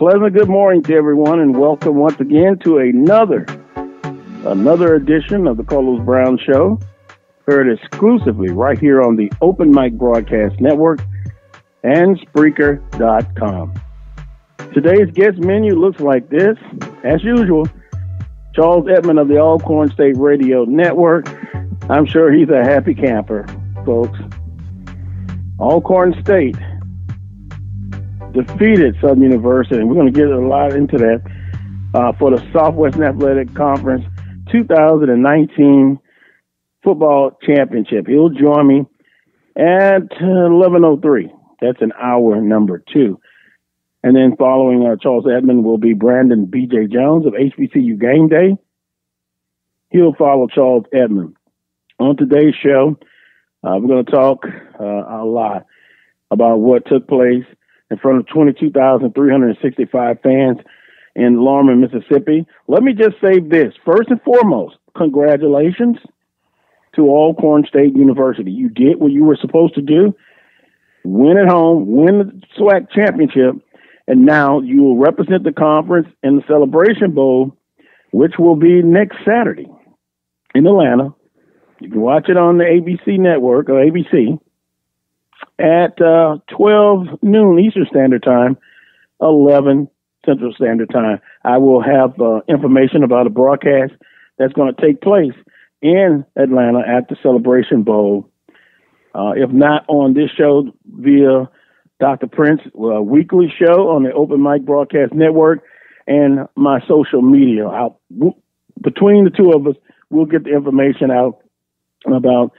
pleasant good morning to everyone, and welcome once again to another edition of the Carlos Brown Show, heard exclusively right here on the Open Mic Broadcast Network and Spreaker.com. Today's guest menu looks like this. As usual, Charles Edmond of the Alcorn State Radio Network. I'm sure he's a happy camper, folks. Alcorn State defeated Southern University, and we're going to get a lot into that, for the Southwestern Athletic Conference 2019 football championship. He'll join me at 11:03. That's an hour number 2. And then following Charles Edmond will be Brandon B.J. Jones of HBCU Game Day. He'll follow Charles Edmond. On today's show, we're going to talk a lot about what took place in front of 22,365 fans in Lorman, Mississippi. Let me just say this. First and foremost, congratulations to Alcorn State University. You did what you were supposed to do. Win at home, win the SWAC championship, and now you will represent the conference in the Celebration Bowl, which will be next Saturday in Atlanta. You can watch it on the ABC network, or ABC, at 12 noon Eastern Standard Time, 11 Central Standard Time. I will have information about a broadcast that's going to take place in Atlanta at the Celebration Bowl. If not on this show, via Dr. Prince weekly show on the Open Mic Broadcast Network and my social media. Between the two of us, we'll get the information out about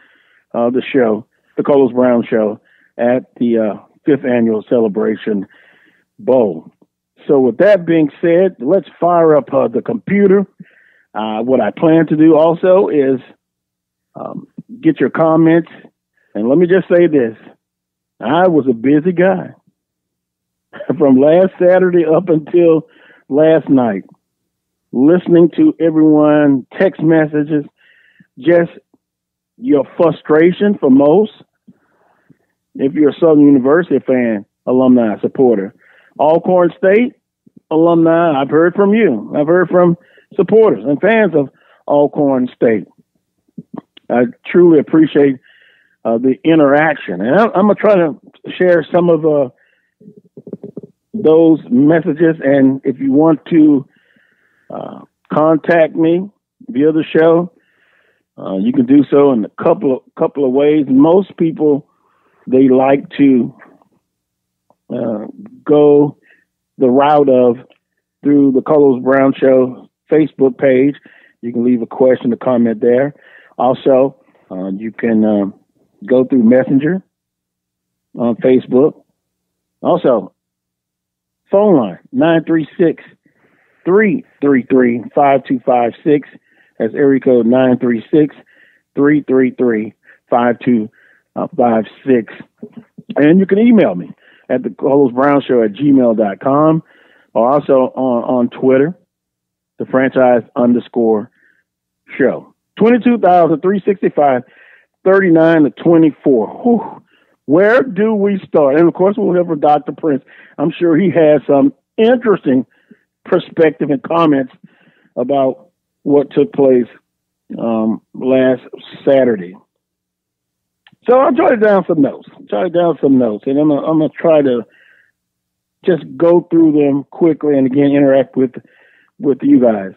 the show, the Carlos Brown Show, at the 5th Annual Celebration Bowl. So with that being said, let's fire up the computer. What I plan to do also is get your comments. And let me just say this. I was a busy guy from last Saturday up until last night, listening to everyone, text messages, just your frustration for most. If you're a Southern University fan, alumni, supporter, Alcorn State alumni, I've heard from you. I've heard from supporters and fans of Alcorn State. I truly appreciate the interaction. And I'm going to try to share some of those messages. And if you want to contact me via the show, you can do so in a couple of ways. Most people, they like to go the route of through the Carlos Brown Show Facebook page. You can leave a question or comment there. Also, you can go through Messenger on Facebook. Also, phone line, 936-333-5256. That's area code 936-333-5256. And you can email me at the Carlos Brown Show at gmail.com, or also on Twitter, the franchise_show. 22,365, 39-24. Whew. Where do we start? And of course, we'll hear from Dr. Prince. I'm sure he has some interesting perspective and comments about what took place last Saturday. So I jotted down some notes. And I'm gonna try to just go through them quickly and again interact with you guys.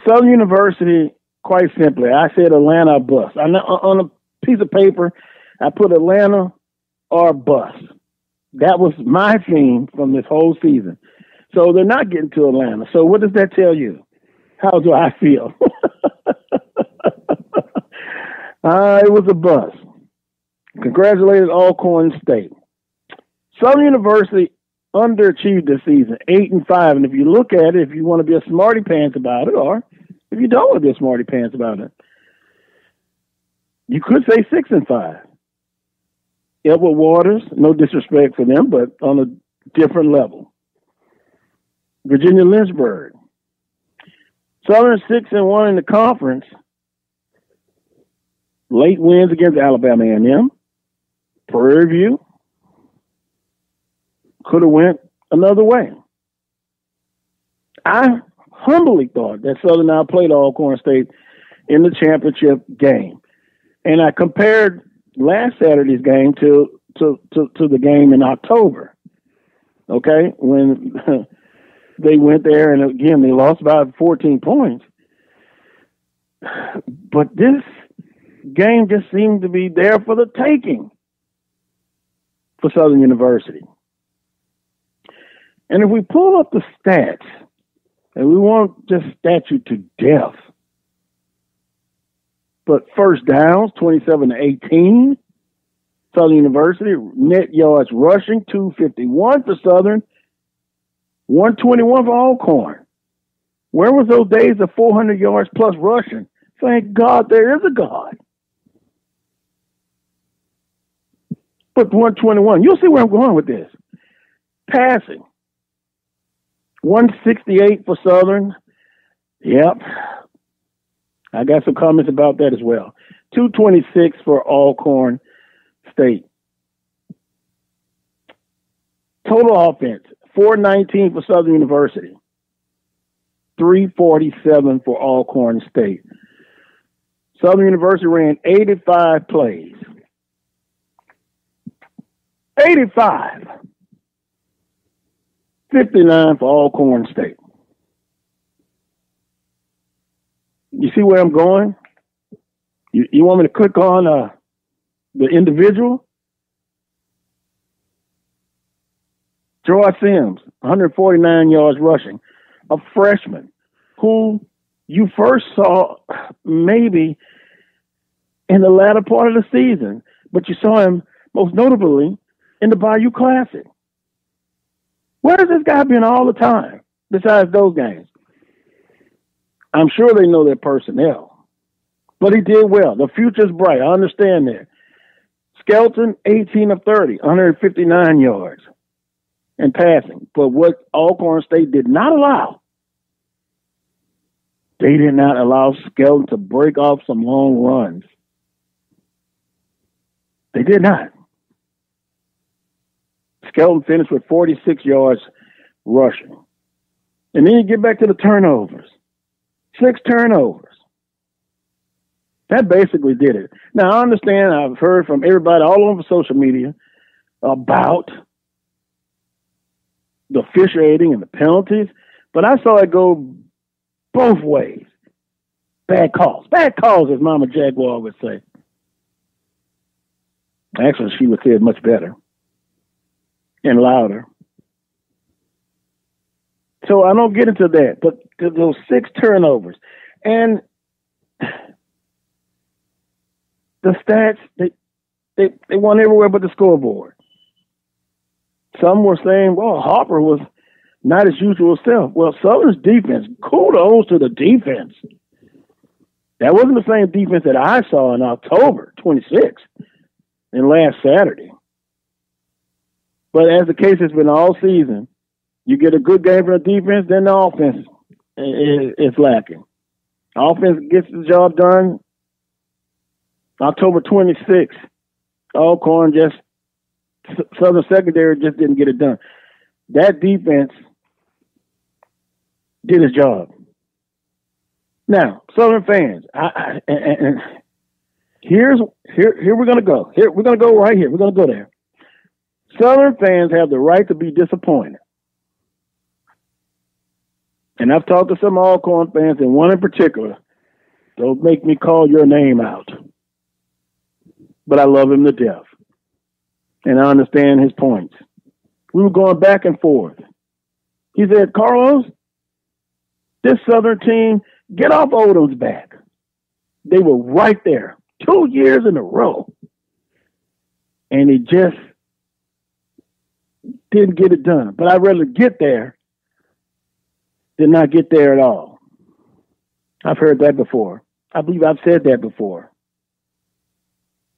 Southern University, quite simply, I said Atlanta or bust. On a piece of paper, I put Atlanta or bust. That was my theme from this whole season. So they're not getting to Atlanta. So what does that tell you? How do I feel? It was a bust. Congratulations, Alcorn State. Southern University underachieved this season, 8-5. And if you look at it, if you want to be a smarty pants about it, or if you don't want to be a smarty pants about it, you could say 6-5. Edward Waters, no disrespect for them, but on a different level. Virginia Lynchburg. Southern 6-1 in the conference. Late wins against Alabama A&M. Prairie View. Could have went another way. I humbly thought that Southern outplayed Alcorn State in the championship game. And I compared last Saturday's game to the game in October. Okay? When they went there and again they lost by 14 points. But this game just seemed to be there for the taking for Southern University. And if we pull up the stats, and we won't just stat you to death, but first downs, 27-18, Southern University, net yards rushing, 251 for Southern, 121 for Alcorn. Where was those days of 400 yards plus rushing? Thank God there is a God. But 121, you'll see where I'm going with this. Passing, 168 for Southern. Yep. I got some comments about that as well. 226 for Alcorn State. Total offense, 419 for Southern University. 347 for Alcorn State. Southern University ran 85 plays. 85. 59 for Alcorn State. You see where I'm going? You want me to click on the individual? George Sims, 149 yards rushing. A freshman who you first saw maybe in the latter part of the season, but you saw him most notably in the Bayou Classic. Where has this guy been all the time besides those games? I'm sure they know their personnel, but he did well. The future's bright. I understand that. Skelton, 18 of 30, 159 yards and passing. But what Alcorn State did not allow, they did not allow Skelton to break off some long runs. They did not. Skelton finished with 46 yards rushing. And then you get back to the turnovers. 6 turnovers. That basically did it. Now, I understand I've heard from everybody all over social media about the officiating and the penalties, but I saw it go both ways. Bad calls. Bad calls, as Mama Jaguar would say. Actually, she would say it much better and louder. So I don't get into that, but those 6 turnovers. And the stats, they won everywhere but the scoreboard. Some were saying, well, Harper was not his usual self. Well, Southern's defense, kudos to the defense. That wasn't the same defense that I saw in October 26th and last Saturday. But as the case has been all season, you get a good game from the defense, then the offense is lacking. Offense gets the job done. October 26th, Alcorn Southern secondary just didn't get it done. That defense did its job. Now, Southern fans, and here we're gonna go. Here we're gonna go right here. We're gonna go there. Southern fans have the right to be disappointed. And I've talked to some Alcorn fans, and one in particular. Don't make me call your name out. But I love him to death. And I understand his points. We were going back and forth. He said, Carlos, this Southern team, get off Odom's back. They were right there 2 years in a row. And he just didn't get it done. But I'd rather get there than not get there at all. I've heard that before. I believe I've said that before.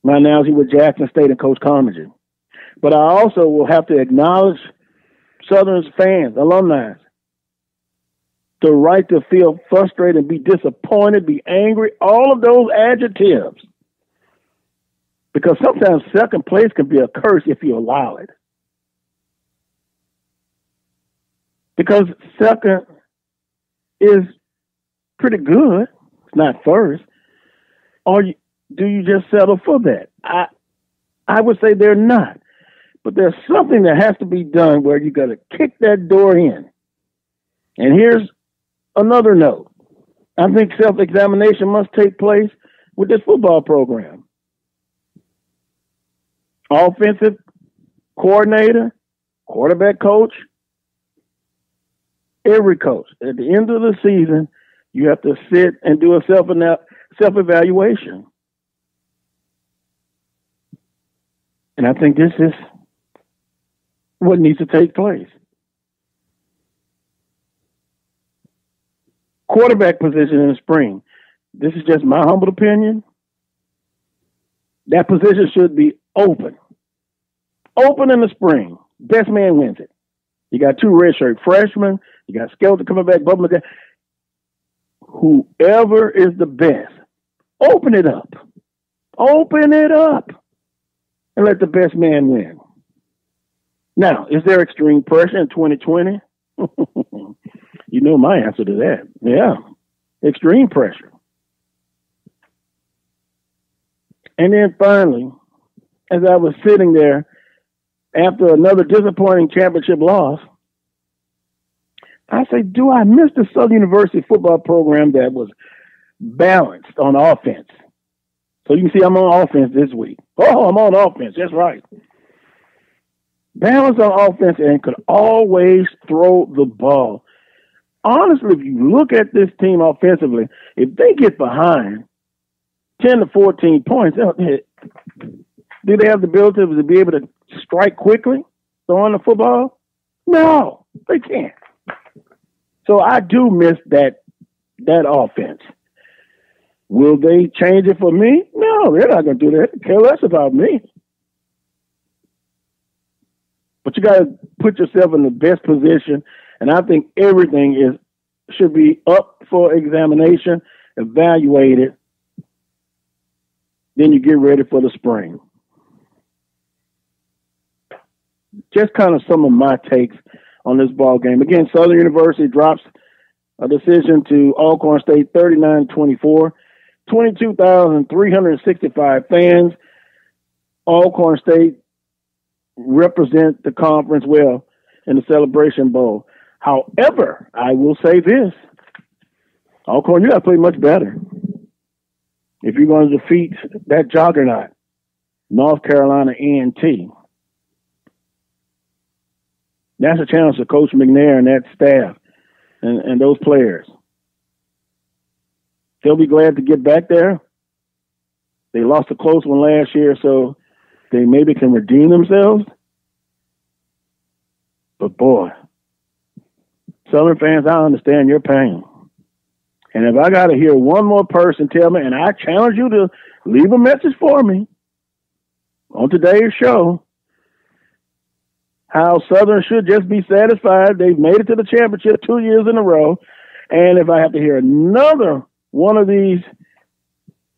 My analogy with Jackson State and Coach Carmagin. But I also will have to acknowledge Southern's fans, alumni, the right to feel frustrated, be disappointed, be angry, all of those adjectives. Because sometimes second place can be a curse if you allow it. because second is pretty good. It's not first. Or do you just settle for that? I would say they're not. But there's something that has to be done where you got to kick that door in. And here's another note. I think self-examination must take place with this football program. Offensive coordinator, quarterback coach, every coach. At the end of the season, you have to sit and do a self-evaluation. And I think this is what needs to take place. Quarterback position in the spring. This is just my humble opinion. That position should be open. Open in the spring. Best man wins it. You got two redshirt freshmen. You got Skelton coming back, bubbling again. Whoever is the best, open it up. Open it up. And let the best man win. Now, is there extreme pressure in 2020? You know my answer to that. Yeah, extreme pressure. And then finally, as I was sitting there after another disappointing championship loss, I say, do I miss the Southern University football program that was balanced on offense? So you can see I'm on offense this week. Oh, I'm on offense. That's right. Balanced on offense and could always throw the ball. Honestly, if you look at this team offensively, if they get behind 10 to 14 points, do they have the ability to be able to strike quickly throwing the football? No, they can't. So I do miss that offense. Will they change it for me? No, they're not going to do that. They care less about me. But you got to put yourself in the best position, and I think everything should be up for examination, evaluated. Then you get ready for the spring. Just kind of some of my takes on this ball game. Again, Southern University drops a decision to Alcorn State 39-24. 22,365 fans. Alcorn State represent the conference well in the Celebration Bowl. However, I will say this. Alcorn, you got to play much better if you're going to defeat that juggernaut, North Carolina A&T. That's a challenge to Coach McNair and that staff and those players. They'll be glad to get back there. They lost a close one last year, so they maybe can redeem themselves. But boy, Southern fans, I understand your pain. And if I got to hear one more person tell me, and I challenge you to leave a message for me on today's show, how Southern should just be satisfied. They've made it to the championship 2 years in a row. And if I have to hear another one of these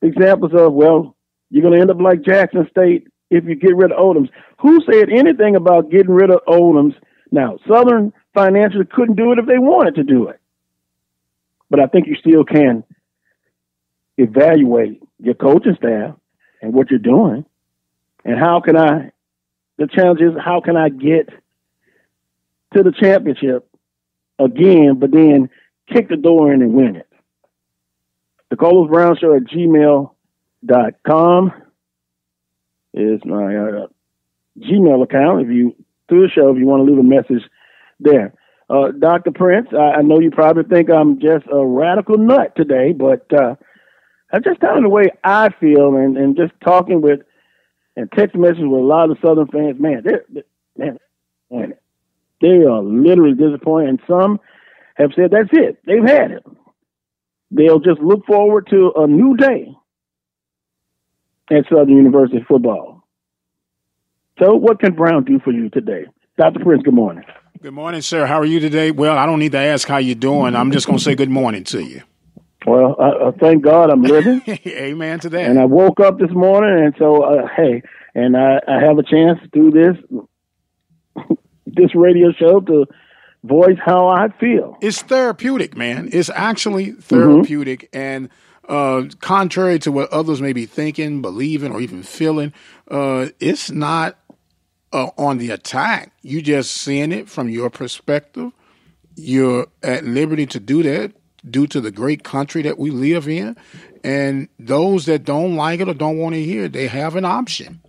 examples of, well, you're going to end up like Jackson State if you get rid of Odoms. Who said anything about getting rid of Odoms? Now, Southern financially couldn't do it if they wanted to do it. But I think you still can evaluate your coaching staff and what you're doing. And the challenge is, how can I get to the championship again, but then kick the door in and win it? The Carlos Brown Show at gmail.com is my Gmail account. Through the show, if you want to leave a message there. Dr. Prince, I know you probably think I'm just a radical nut today, but I'm just telling the way I feel and just talking with and text messages with a lot of Southern fans. Man, they are literally disappointed, and some have said that's it. They've had it. They'll just look forward to a new day at Southern University football. So what can Brown do for you today? Dr. Prince, good morning. Good morning, sir. How are you today? Well, I don't need to ask how you're doing. I'm just going to say good morning to you. Well, thank God I'm living. Amen to that. And I woke up this morning, and so, and I have a chance through this radio show to voice how I feel. It's therapeutic, man. It's actually therapeutic. And contrary to what others may be thinking, believing, or even feeling, it's not on the attack. You just seeing it from your perspective. You're at liberty to do that due to the great country that we live in. And those that don't like it or don't want to hear it, they have an option.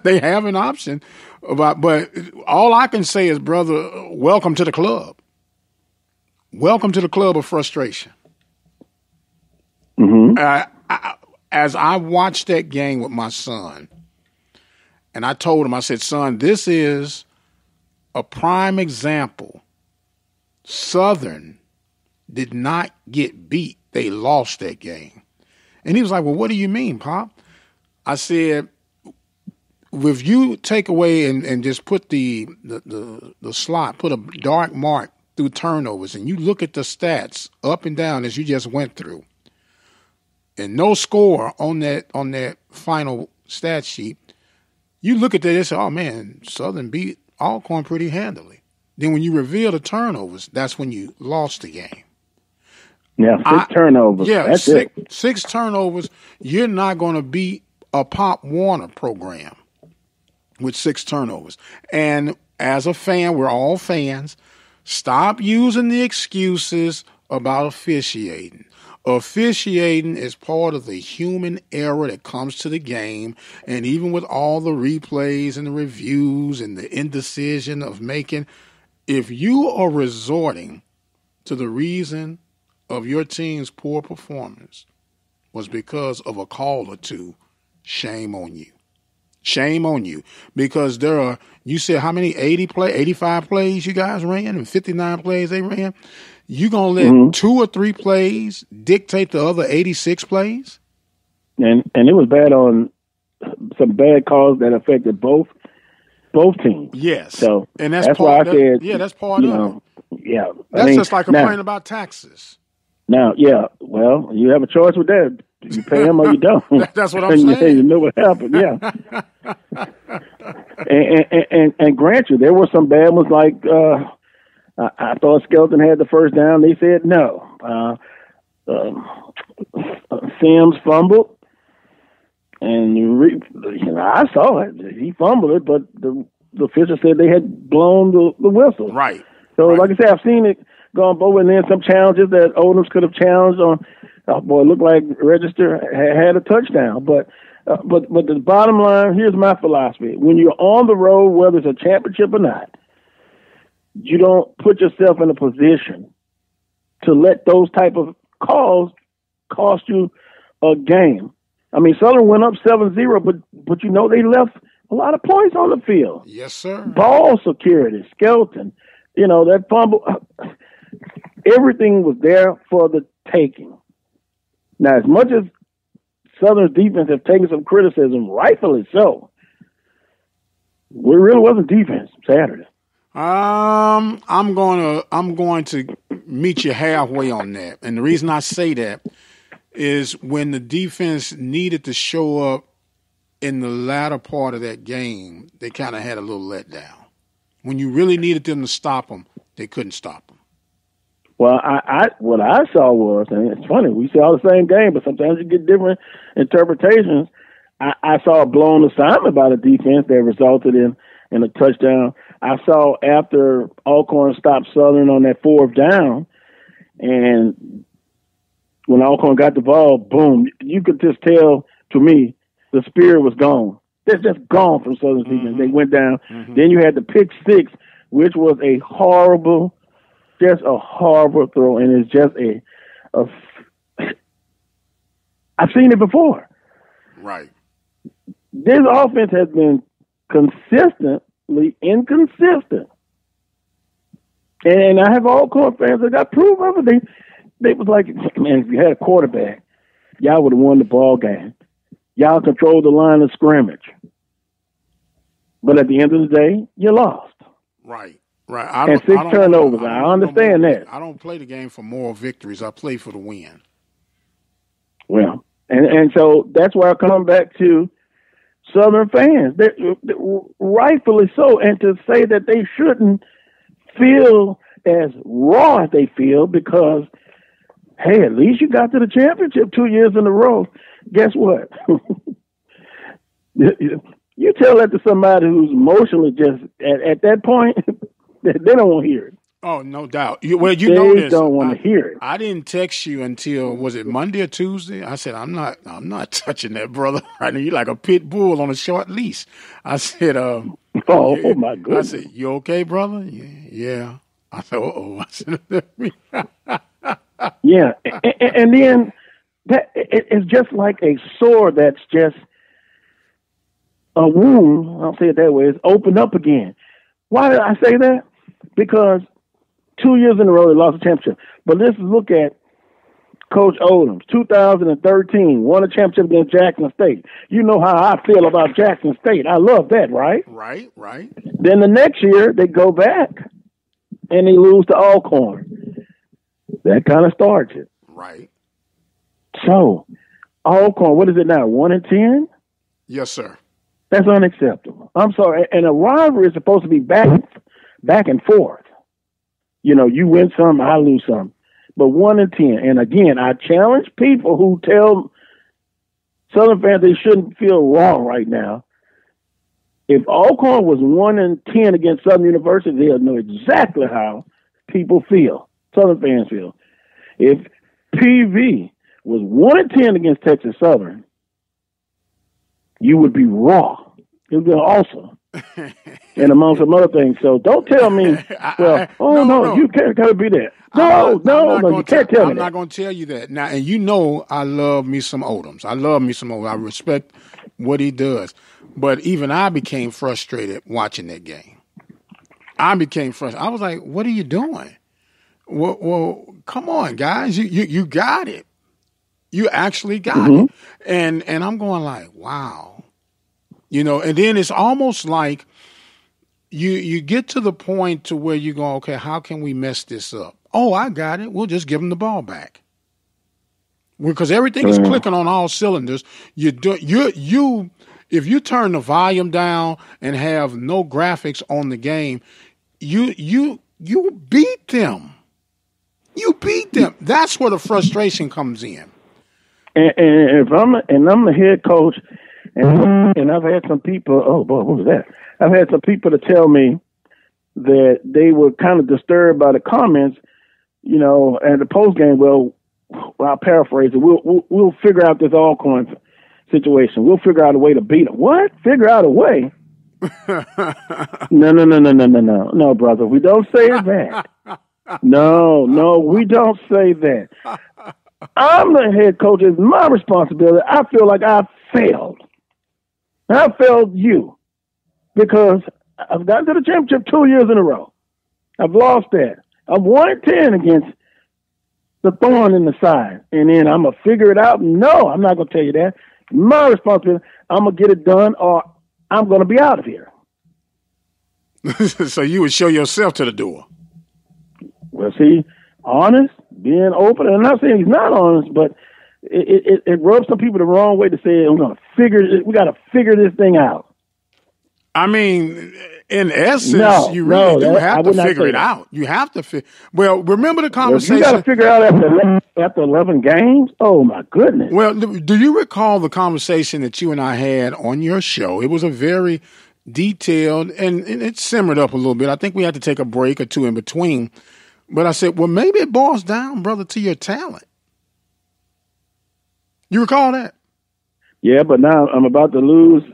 They have an option. But all I can say is, brother, welcome to the club. Welcome to the club of frustration. As I watched that game with my son, and I told him, I said, son, this is a prime example. Southern did not get beat. They lost that game. And he was like, well, what do you mean, Pop? I said, if you take away and just put the slot, put a dark mark through turnovers, and you look at the stats up and down as you just went through, and no score on that final stat sheet, you look at that and say, oh, man, Southern beat Alcorn pretty handily. Then when you reveal the turnovers, that's when you lost the game. Yeah, six turnovers. Yeah, that's six turnovers. You're not going to beat a Pop Warner program with 6 turnovers. And as a fan, we're all fans, stop using the excuses about officiating. Officiating is part of the human error that comes to the game, and even with all the replays and the reviews and the indecision of making, if you are resorting to the reason of your team's poor performance was because of a call or two, shame on you. Shame on you. Because there are, you said how many, 85 plays you guys ran and 59 plays they ran? You going to let 2 or 3 plays dictate the other 86 plays? And it was bad on some bad calls that affected both teams. Yes. So and that's why I said, that's part of it. Yeah. That's just like complaining about taxes. Now, well, you have a choice with that. You pay them or you don't. That's what I'm saying. You know what happened, yeah. and grant you, there were some bad ones like I thought Skelton had the first down. They said no. Sims fumbled, and I saw it. He fumbled it, but the official said they had blown the whistle. Right. So, like I said, I've seen it gone both, and then some challenges that Odoms could have challenged on. It looked like Register had a touchdown. But the bottom line, here's my philosophy: when you're on the road, whether it's a championship or not, you don't put yourself in a position to let those type of calls cost you a game. I mean, Southern went up 7-0, but they left a lot of points on the field. Yes, sir. Ball security, Skelton, that fumble, everything was there for the taking. Now, as much as Southern's defense have taken some criticism, rightfully so, it really wasn't defense Saturday. I'm going to meet you halfway on that. And the reason I say that is when the defense needed to show up in the latter part of that game, they kind of had a little letdown. When you really needed them to stop them, they couldn't stop them. Well, what I saw was, and it's funny, we see all the same game, but sometimes you get different interpretations. I saw a blown assignment by the defense that resulted in a touchdown. I saw after Alcorn stopped Southern on that 4th down, and when Alcorn got the ball, boom, you could just tell, to me, the spirit was gone. It's just gone from Southern defense. They went down. Then you had the pick 6, which was a horrible throw, and it's just I've seen it before. Right. This offense has been consistently inconsistent. And I have Alcorn fans that got proof of it. They was like, man, if you had a quarterback, y'all would have won the ball game. Y'all controlled the line of scrimmage. But at the end of the day, you lost. Right. And 6 turnovers. I understand that. I don't play the game for moral victories. I play for the win. Well, and so that's where I come back to Southern fans. They're rightfully so. And to say that they shouldn't feel as raw as they feel because, hey, at least you got to the championship 2 years in a row. Guess what? You tell that to somebody who's emotionally just at that point, they don't want to hear it. Oh, no doubt. They don't want to hear it. I didn't text you until, was it Monday or Tuesday? I said, I'm not touching that, brother. Right now, you're like a pit bull on a short leash. I said, oh my goodness. I said, you okay, brother? Yeah. I said, uh-oh. I said, yeah. And then it's just like a sore that's just a wound. I'll say it that way. It's opened up again. Why did I say that? Because 2 years in a row, they lost the championship. But let's look at Coach Odom's 2013, won a championship against Jackson State. You know how I feel about Jackson State. I love that, right? Right. Then the next year, they go back and they lose to Alcorn. That kind of starts it. Right. So, Alcorn, what is it now, 1-10? Yes, sir. That's unacceptable. I'm sorry. And a rivalry is supposed to be back and forth. You know, you win some, I lose some. But 1-10. And again, I challenge people who tell Southern fans they shouldn't feel wrong right now. If Alcorn was 1-10 against Southern University, they'll know exactly how people feel, Southern fans feel. If PV was 1-10 against Texas Southern, you would be raw. It would be awesome. And among some other things. So don't tell me, you can't be that. No, you can't tell me I'm not going to tell you that. Now, and you know I love me some Odoms. I respect what he does. But even I became frustrated watching that game. I became frustrated. I was like, what are you doing? Well, come on, guys. You got it. You actually got it. And I'm going like, wow. You know, and then it's almost like you get to the point to where you go, okay, how can we mess this up? Oh, I got it. We'll just give them the ball back. Because everything is clicking on all cylinders. If you turn the volume down and have no graphics on the game, you beat them. You beat them. That's where the frustration comes in. And if I'm the head coach, and I've had some people. Oh boy, what was that? I've had some people to tell me that they were kind of disturbed by the comments, you know, at the post game. Well, I'll paraphrase it. We'll figure out this Alcorn situation. We'll figure out a way to beat them. What? Figure out a way? No, brother. We don't say that. No, we don't say that. I'm the head coach. It's my responsibility. I feel like I failed. I failed you because I've gotten to the championship 2 years in a row. I've lost that. I'm 1-10 against the thorn in the side. And then I'm going to figure it out. No, I'm not going to tell you that. My responsibility. I'm going to get it done or I'm going to be out of here. So you would show yourself to the door. Well, see, honest, being open. I'm not saying he's not honest, but it rubs some people the wrong way to say, we got to figure this thing out. I mean, in essence, you really do have to figure it out. You have to Well, remember the conversation. You got to figure out after 11 games? Oh, my goodness. Well, do you recall the conversation that you and I had on your show? It was a very detailed, and it simmered up a little bit. I think we had to take a break or two in between. But I said, well, maybe it boils down, brother, to your talent. You recall that? Yeah, but now I'm about to lose.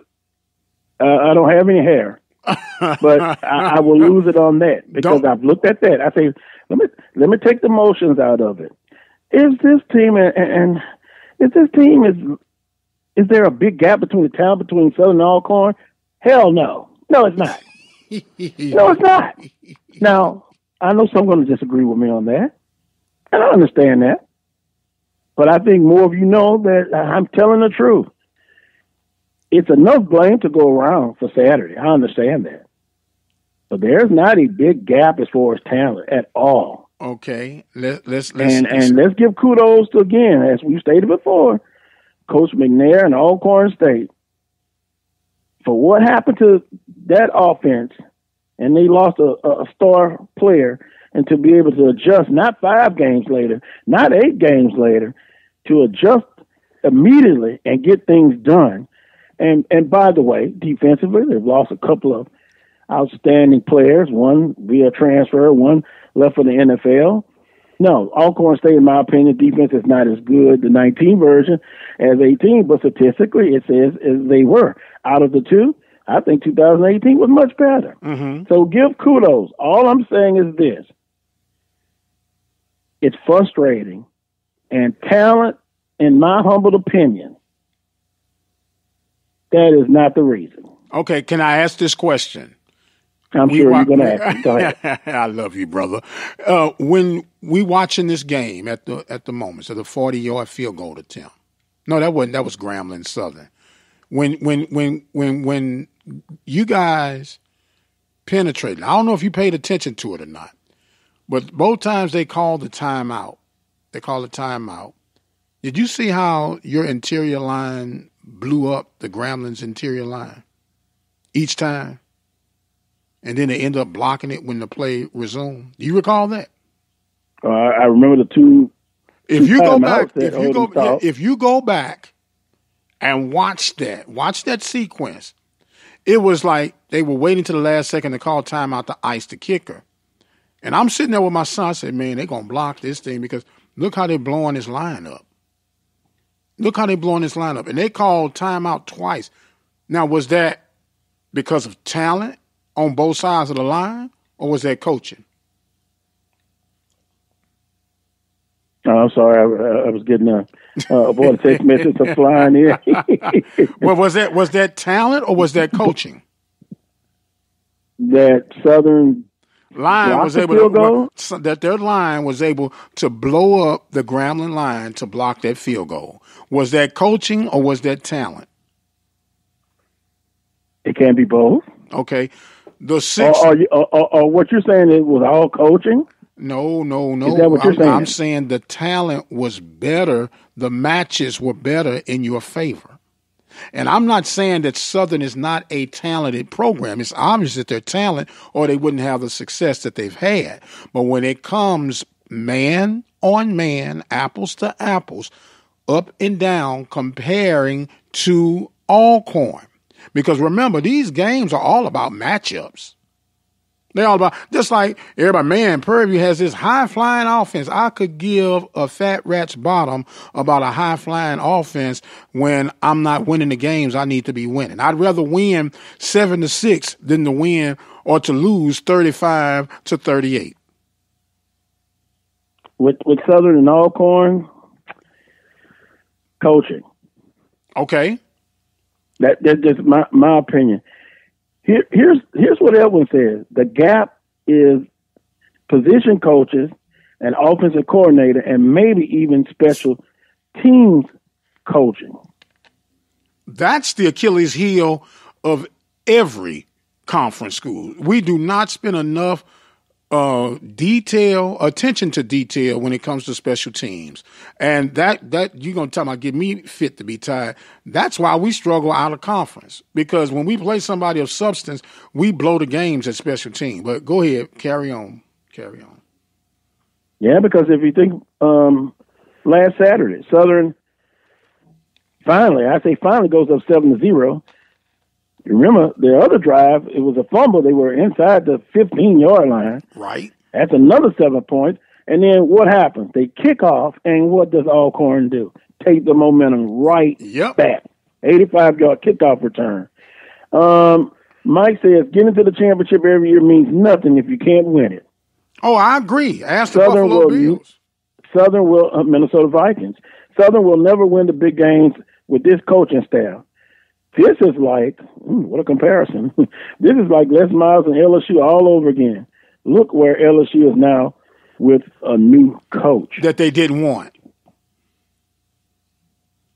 I don't have any hair, but I will lose it on that because I've looked at that. I say, let me take the emotions out of it. Is this team is there a big gap between the talent between Southern and Alcorn? Hell no. No, it's not. No, it's not. Now, I know some are going to disagree with me on that, and I understand that. But I think more of you know that I'm telling the truth. It's enough blame to go around for Saturday. I understand that. But there's not a big gap as far as talent at all. Okay. Let's give kudos to, again, as we stated before, Coach McNair and Alcorn State for what happened to that offense, and they lost a star player and to be able to adjust, not 5 games later, not 8 games later, to adjust immediately and get things done. And by the way, defensively, they've lost a couple of outstanding players, one via transfer, one left for the NFL. No, Alcorn State, in my opinion, defense is not as good, the 19 version, as 18, but statistically it says they were. Out of the two, I think 2018 was much better. Mm-hmm. So give kudos. All I'm saying is this. It's frustrating, and talent, in my humble opinion, that is not the reason. Okay, can I ask this question? I'm sure you're going to ask it. Go ahead. I love you, brother. When we watching this game at the moment, so the 40-yard field goal attempt. No, that wasn't. That was Grambling Southern. When you guys penetrated, I don't know if you paid attention to it or not, but both times they called the timeout. They called the timeout. Did you see how your interior line blew up the Grambling's interior line each time? And then they end up blocking it when the play resumed. Do you recall that? I remember the two. If you go back, if you go back and watch that sequence, it was like they were waiting to the last second to call timeout to ice the kicker. And I'm sitting there with my son. I said, "Man, they're gonna block this thing because look how they're blowing this line up. Look how they're blowing this line up." And they called timeout twice. Now, was that because of talent on both sides of the line, or was that coaching? I'm sorry, I was getting a text message of flying in. Well, was that talent or was that coaching? That Southern line was able to that their line was able to blow up the Grambling line to block that field goal. Was that coaching or was that talent? It can be both. Okay. Or what you're saying, it was all coaching? No. Is that what you're saying? I'm saying the talent was better. The matches were better in your favor. And I'm not saying that Southern is not a talented program. It's obvious that they're talent or they wouldn't have the success that they've had. But when it comes man on man, apples to apples, up and down, comparing to Alcorn. Because remember, these games are all about matchups. They're all about, just like everybody, man, Purview has this high-flying offense. I could give a fat rat's bottom about a high-flying offense when I'm not winning the games I need to be winning. I'd rather win 7-6 than to win or to lose 35-38. With Southern and Alcorn, coaching. Okay. That's just my opinion. Here's what Edmond says. The gap is position coaches and offensive coordinator and maybe even special teams coaching. That's the Achilles heel of every conference school. We do not spend enough attention to detail when it comes to special teams. And that you're going to tell me, get me fit to be tied. That's why we struggle out of conference, because when we play somebody of substance, we blow the games at special team. But go ahead, carry on. Yeah, because if you think last Saturday, Southern finally goes up 7-0. You remember their other drive, it was a fumble. They were inside the 15-yard line. Right. That's another 7 points. And then what happens? They kick off, and what does Alcorn do? Take the momentum right back. 85-yard kickoff return. Mike says, getting to the championship every year means nothing if you can't win it. Oh, I agree. Ask the Buffalo Bills. Southern will, Minnesota Vikings. Southern will never win the big games with this coaching staff. This is like, what a comparison. This is like Les Miles and LSU all over again. Look where LSU is now with a new coach. That they didn't want.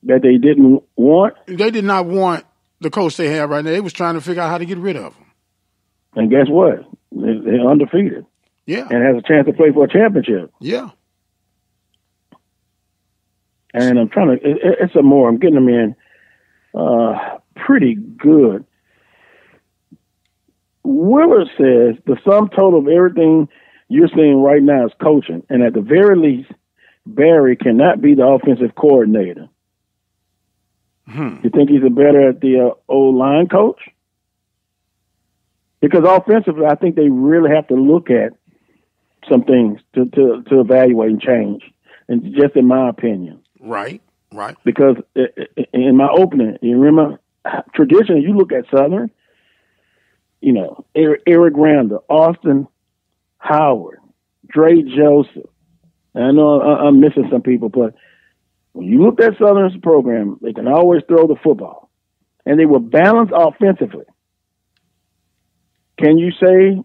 That they didn't want? They did not want the coach they have right now. They was trying to figure out how to get rid of him. And guess what? They're undefeated. Yeah. And has a chance to play for a championship. Yeah. And I'm trying to, I'm getting them in pretty good. Willard says the sum total of everything you're seeing right now is coaching. And at the very least, Barry cannot be the offensive coordinator. You think he's a better at the O-line coach? Because offensively, I think they really have to look at some things to evaluate and change. And just in my opinion. Right. Because in my opening, you remember, traditionally, you look at Southern, you know, Eric Randall, Austin Howard, Dre Joseph. And I know I'm missing some people, but when you look at Southern's program, they can always throw the football. And they were balanced offensively. Can you say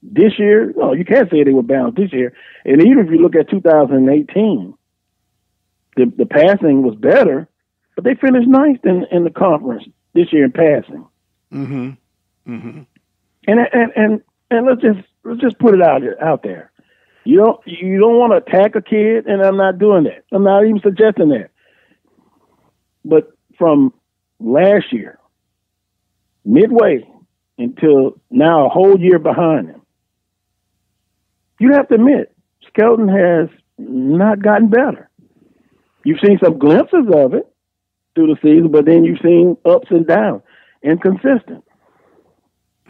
this year? No, you can't say they were balanced this year. And even if you look at 2018, the passing was better, but they finished ninth in the conference this year in passing. And let's just put it out there. You don't want to attack a kid, and I'm not doing that. I'm not even suggesting that. But from last year, midway until now, a whole year behind him, you have to admit, Skelton has not gotten better. You've seen some glimpses of it through the season, but then you've seen ups and downs, inconsistent.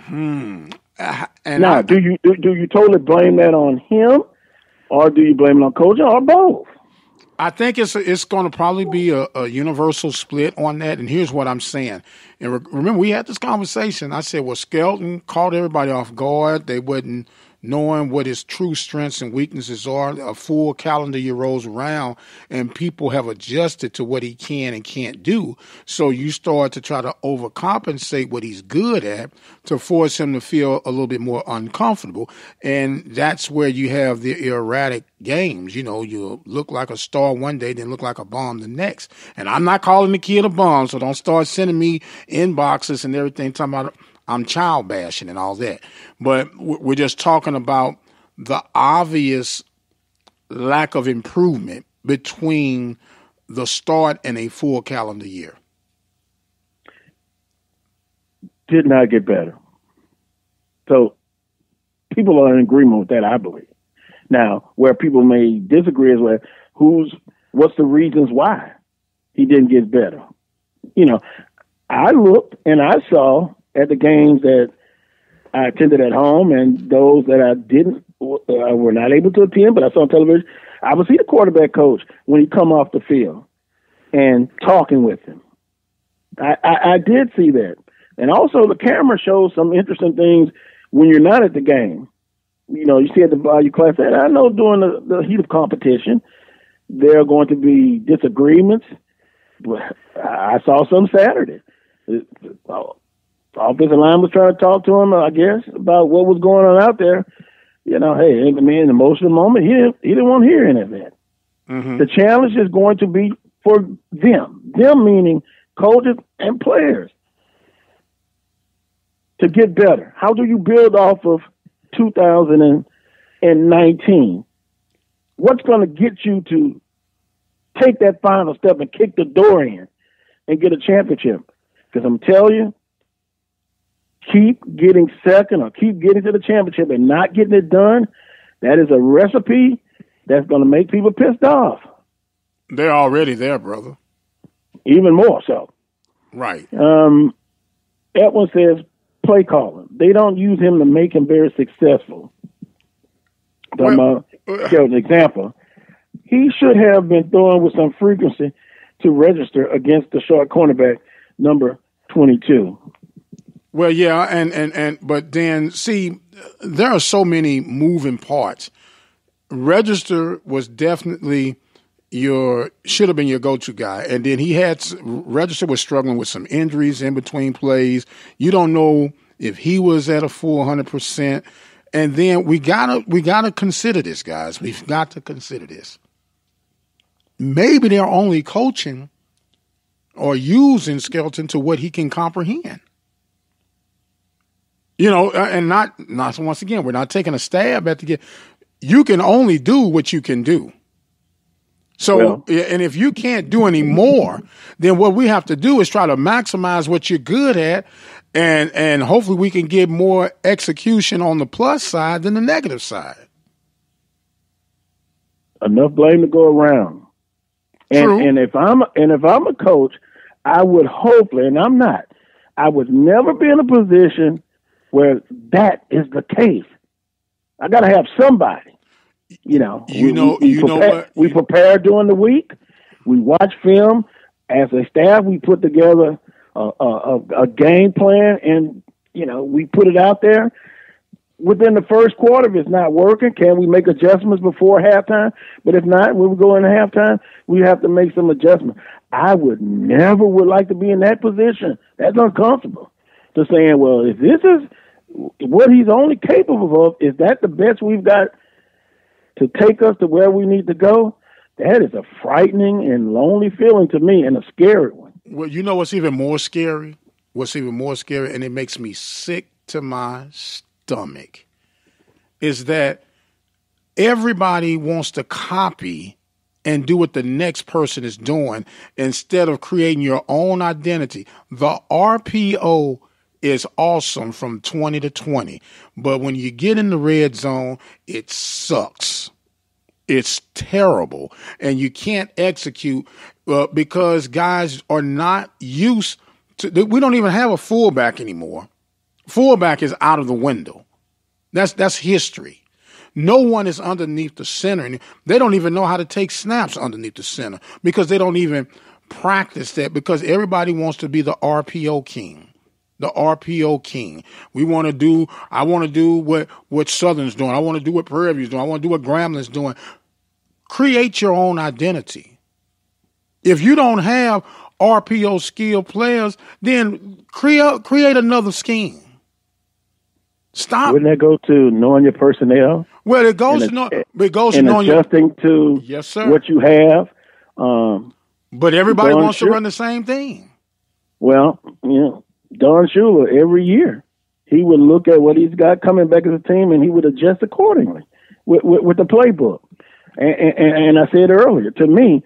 And now, do you totally blame that on him, or do you blame it on coaching, or both? I think it's going to probably be a universal split on that, and here's what I'm saying. And remember, we had this conversation. I said, well, Skelton caught everybody off guard. They wasn't knowing what his true strengths and weaknesses are. A full calendar year rolls around, and people have adjusted to what he can and can't do. So you start to try to overcompensate what he's good at to force him to feel a little bit more uncomfortable. And that's where you have the erratic games. You know, you look like a star one day, then look like a bomb the next. And I'm not calling the kid a bomb, so don't start sending me inboxes and everything talking about I'm child bashing and all that. But we're just talking about the obvious lack of improvement between the start and a full calendar year. Did not get better. So people are in agreement with that, I believe. Now, where people may disagree is what's the reasons why he didn't get better? You know, I looked and I saw at the games that I attended at home and those that I were not able to attend, but I saw on television, I would see the quarterback coach when he come off the field and talking with him. I did see that. And also the camera shows some interesting things when you're not at the game. You know, you see at the value class, and I know during the heat of competition, there are going to be disagreements. But I saw some Saturday. Offensive line was trying to talk to him, I guess, about what was going on out there. You know, hey, I mean, in the emotional moment, he didn't want to hear any of that. The challenge is going to be for them meaning coaches and players, to get better. How do you build off of 2019? What's going to get you to take that final step and kick the door in and get a championship? Because I'm telling you, keep getting second or keep getting to the championship and not getting it done, that is a recipe that's going to make people pissed off. They're already there, brother. Even more so. Right. Edmond says play calling. They don't use him to make him very successful. An example, he should have been throwing with some frequency to register against the short cornerback number 22. Well, yeah, but then see, there are so many moving parts. Register was definitely should have been your go-to guy, and then Register was struggling with some injuries in between plays. You don't know if he was at a full 100%, and then we gotta consider this, guys. We've got to consider this. Maybe they're only coaching or using Skelton to what he can comprehend. You know, and not once again, we're not taking a stab at the kid. You can only do what you can do. So, and if you can't do any more, then what we have to do is try to maximize what you're good at And hopefully we can get more execution on the plus side than the negative side. Enough blame to go around. And if I'm a coach, I would hopefully, and I'm not, I would never be in a position where that is the case. I got to have somebody. We prepare during the week. We watch film. As a staff, we put together a game plan, and we put it out there. Within the first quarter, if it's not working, can we make adjustments before halftime? But if not, when we go into halftime, we have to make some adjustments. I would like to be in that position. That's uncomfortable. To saying, well, if this is what he's only capable of, is that the best we've got to take us to where we need to go? That is a frightening and lonely feeling to me, and a scary one. Well, you know what's even more scary? And it makes me sick to my stomach, is that everybody wants to copy and do what the next person is doing instead of creating your own identity. The RPO is awesome from 20 to 20, but when you get in the red zone, it sucks. It's terrible, and you can't execute because guys are not used to. We don't even have a fullback anymore. Fullback is out of the window. That's history. No one is underneath the center. They don't even know how to take snaps underneath the center because they don't even practice that, because everybody wants to be the RPO king. The RPO king. I want to do what Southern's doing. I want to do what Prairie View's doing. I want to do what Gramblin's doing. Create your own identity. If you don't have RPO skilled players, then create another scheme. Stop. Wouldn't that go to knowing your personnel? Well, it goes to knowing adjusting to yes, sir. What you have. But everybody wants to run the same thing. Well, Don Shula, every year, he would look at what he's got coming back as a team, and he would adjust accordingly with the playbook. And I said earlier, to me,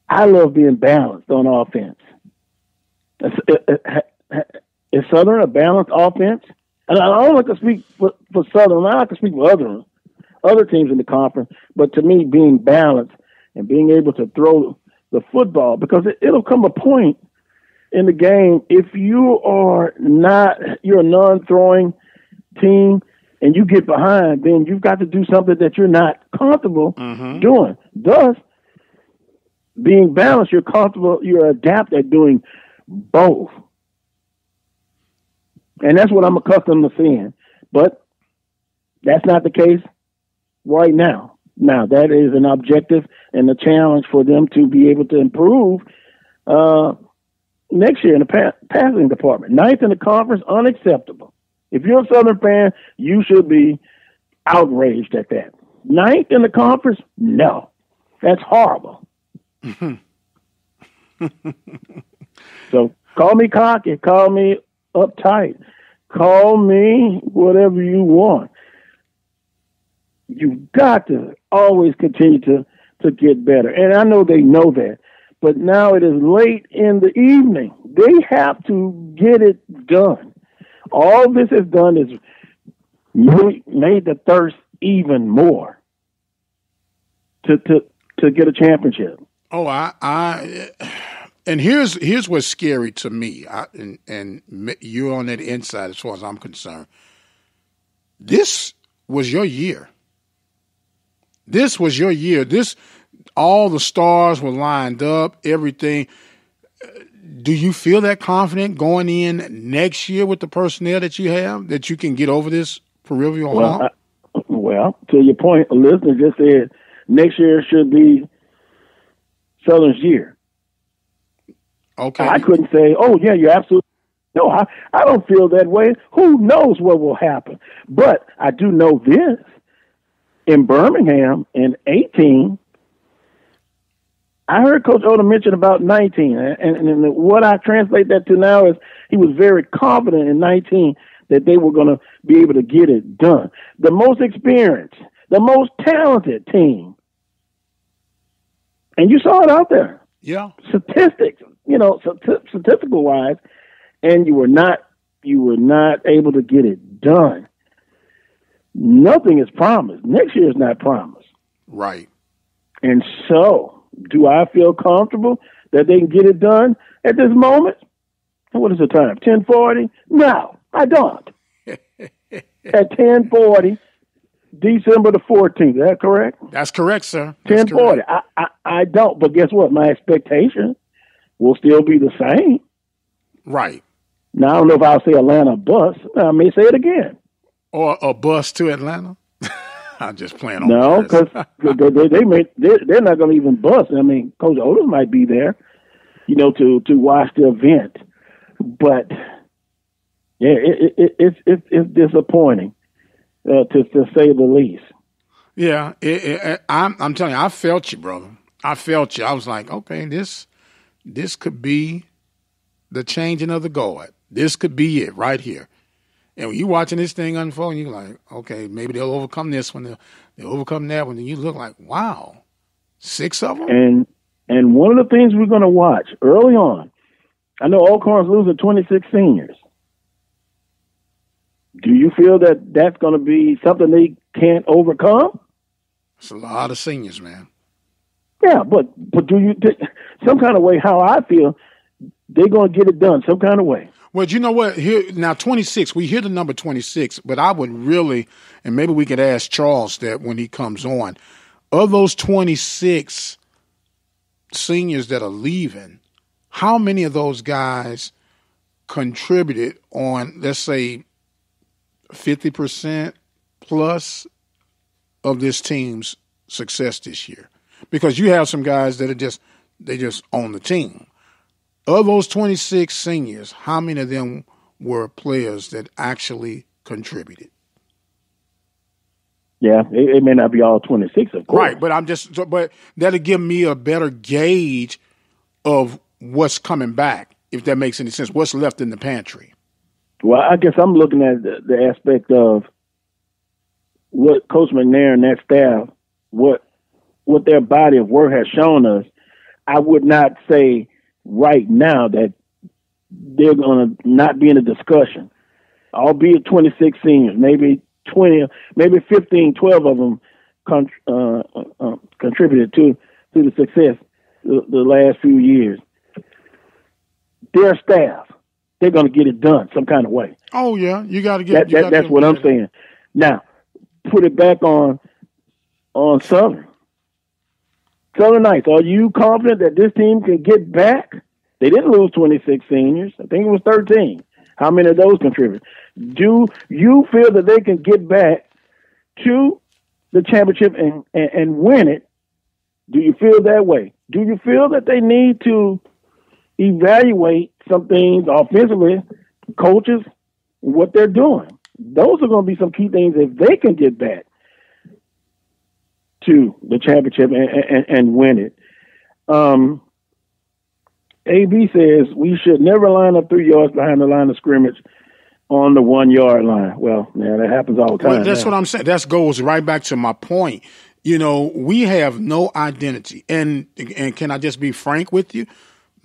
I love being balanced on offense. Is Southern a balanced offense? And I don't like to speak for Southern. I like to speak for other teams in the conference. But to me, being balanced and being able to throw the football, because it'll come a point in the game, if you're a non-throwing team and you get behind, then you've got to do something that you're not comfortable doing. Thus, being balanced, you're adept at doing both. And that's what I'm accustomed to seeing. But that's not the case right now. Now, that is an objective and a challenge for them to be able to improve next year in the passing department. 9th in the conference, unacceptable. If you're a Southern fan, you should be outraged at that. 9th in the conference? No. That's horrible. So call me cocky, call me uptight, call me whatever you want. You've got to always continue to get better. And I know they know that. But now it is late in the evening. They have to get it done. All this has done is made the thirst even more to get a championship. Oh, and here's what's scary to me, and you're on that inside as far as I'm concerned. This was your year. This was your year. All the stars were lined up, everything. Do you feel that confident going in next year with the personnel that you have, that you can get over this proverbial hump? Well, to your point, a listener just said next year should be Southern's year. Okay. I couldn't say, oh, yeah, you're absolutely. No, I don't feel that way. Who knows what will happen? But I do know this. In Birmingham in 18, I heard Coach Odom mention about 19. And what I translate that to now is he was very confident in 19 that they were going to be able to get it done. The most experienced, the most talented team. And you saw it out there. Yeah. Statistics, statistical wise, and you were not able to get it done, nothing is promised. Next year is not promised. Right. And so, do I feel comfortable that they can get it done at this moment? What is the time? 10:40? No, I don't. At 10:40, December the 14th. Is that correct? That's correct, sir. 10:40. I don't. But guess what? My expectation will still be the same. Right. Now, I don't know if I'll say Atlanta bus. I may say it again. Or a bus to Atlanta. I'm just playing on. No, because they're not going to even bus. I mean, Coach Otis might be there, to watch the event. But yeah, it's disappointing to say the least. Yeah, I'm telling you, I felt you, brother. I felt you. I was like, okay, this could be the changing of the guard. This could be it right here. And when you're watching this thing unfold, you're like, okay, maybe they'll overcome this one. They'll overcome that one. And you look like, wow, 6 of them? And one of the things we're going to watch early on, I know Alcorn's losing 26 seniors. Do you feel that that's going to be something they can't overcome? It's a lot of seniors, man. Yeah, but do you some kind of way? How I feel, they're going to get it done some kind of way. Well, you know what? Here now, 26. We hear the number 26, but I would really, and maybe we could ask Charles that when he comes on. Of those 26 seniors that are leaving, how many of those guys contributed on, let's say, 50% plus of this team's success this year? Because you have some guys that are they just own the team. Of those 26 seniors, how many of them were players that actually contributed? Yeah, it may not be all 26, of course. Right, but that'll give me a better gauge of what's coming back, if that makes any sense. What's left in the pantry? Well, I guess I'm looking at the aspect of what Coach McNair and that staff, what their body of work has shown us. I would not say right now that they're going to not be in a discussion, albeit 26 seniors, maybe 20, maybe 15, 12 of them contributed to the success the last few years. Their staff, they're going to get it done some kind of way. Oh, yeah. You got to get that's what I'm saying. Now, put it back on Southern. Southern Knights, are you confident that this team can get back? They didn't lose 26 seniors. I think it was 13. How many of those contribute? Do you feel that they can get back to the championship and win it? Do you feel that way? Do you feel that they need to evaluate some things offensively, coaches, what they're doing? Those are going to be some key things if they can get back to the championship and win it. AB says we should never line up 3 yards behind the line of scrimmage on the 1 yard line. Well, yeah, that happens all the time. Well, that's what I'm saying. That goes right back to my point. We have no identity. And can I just be frank with you?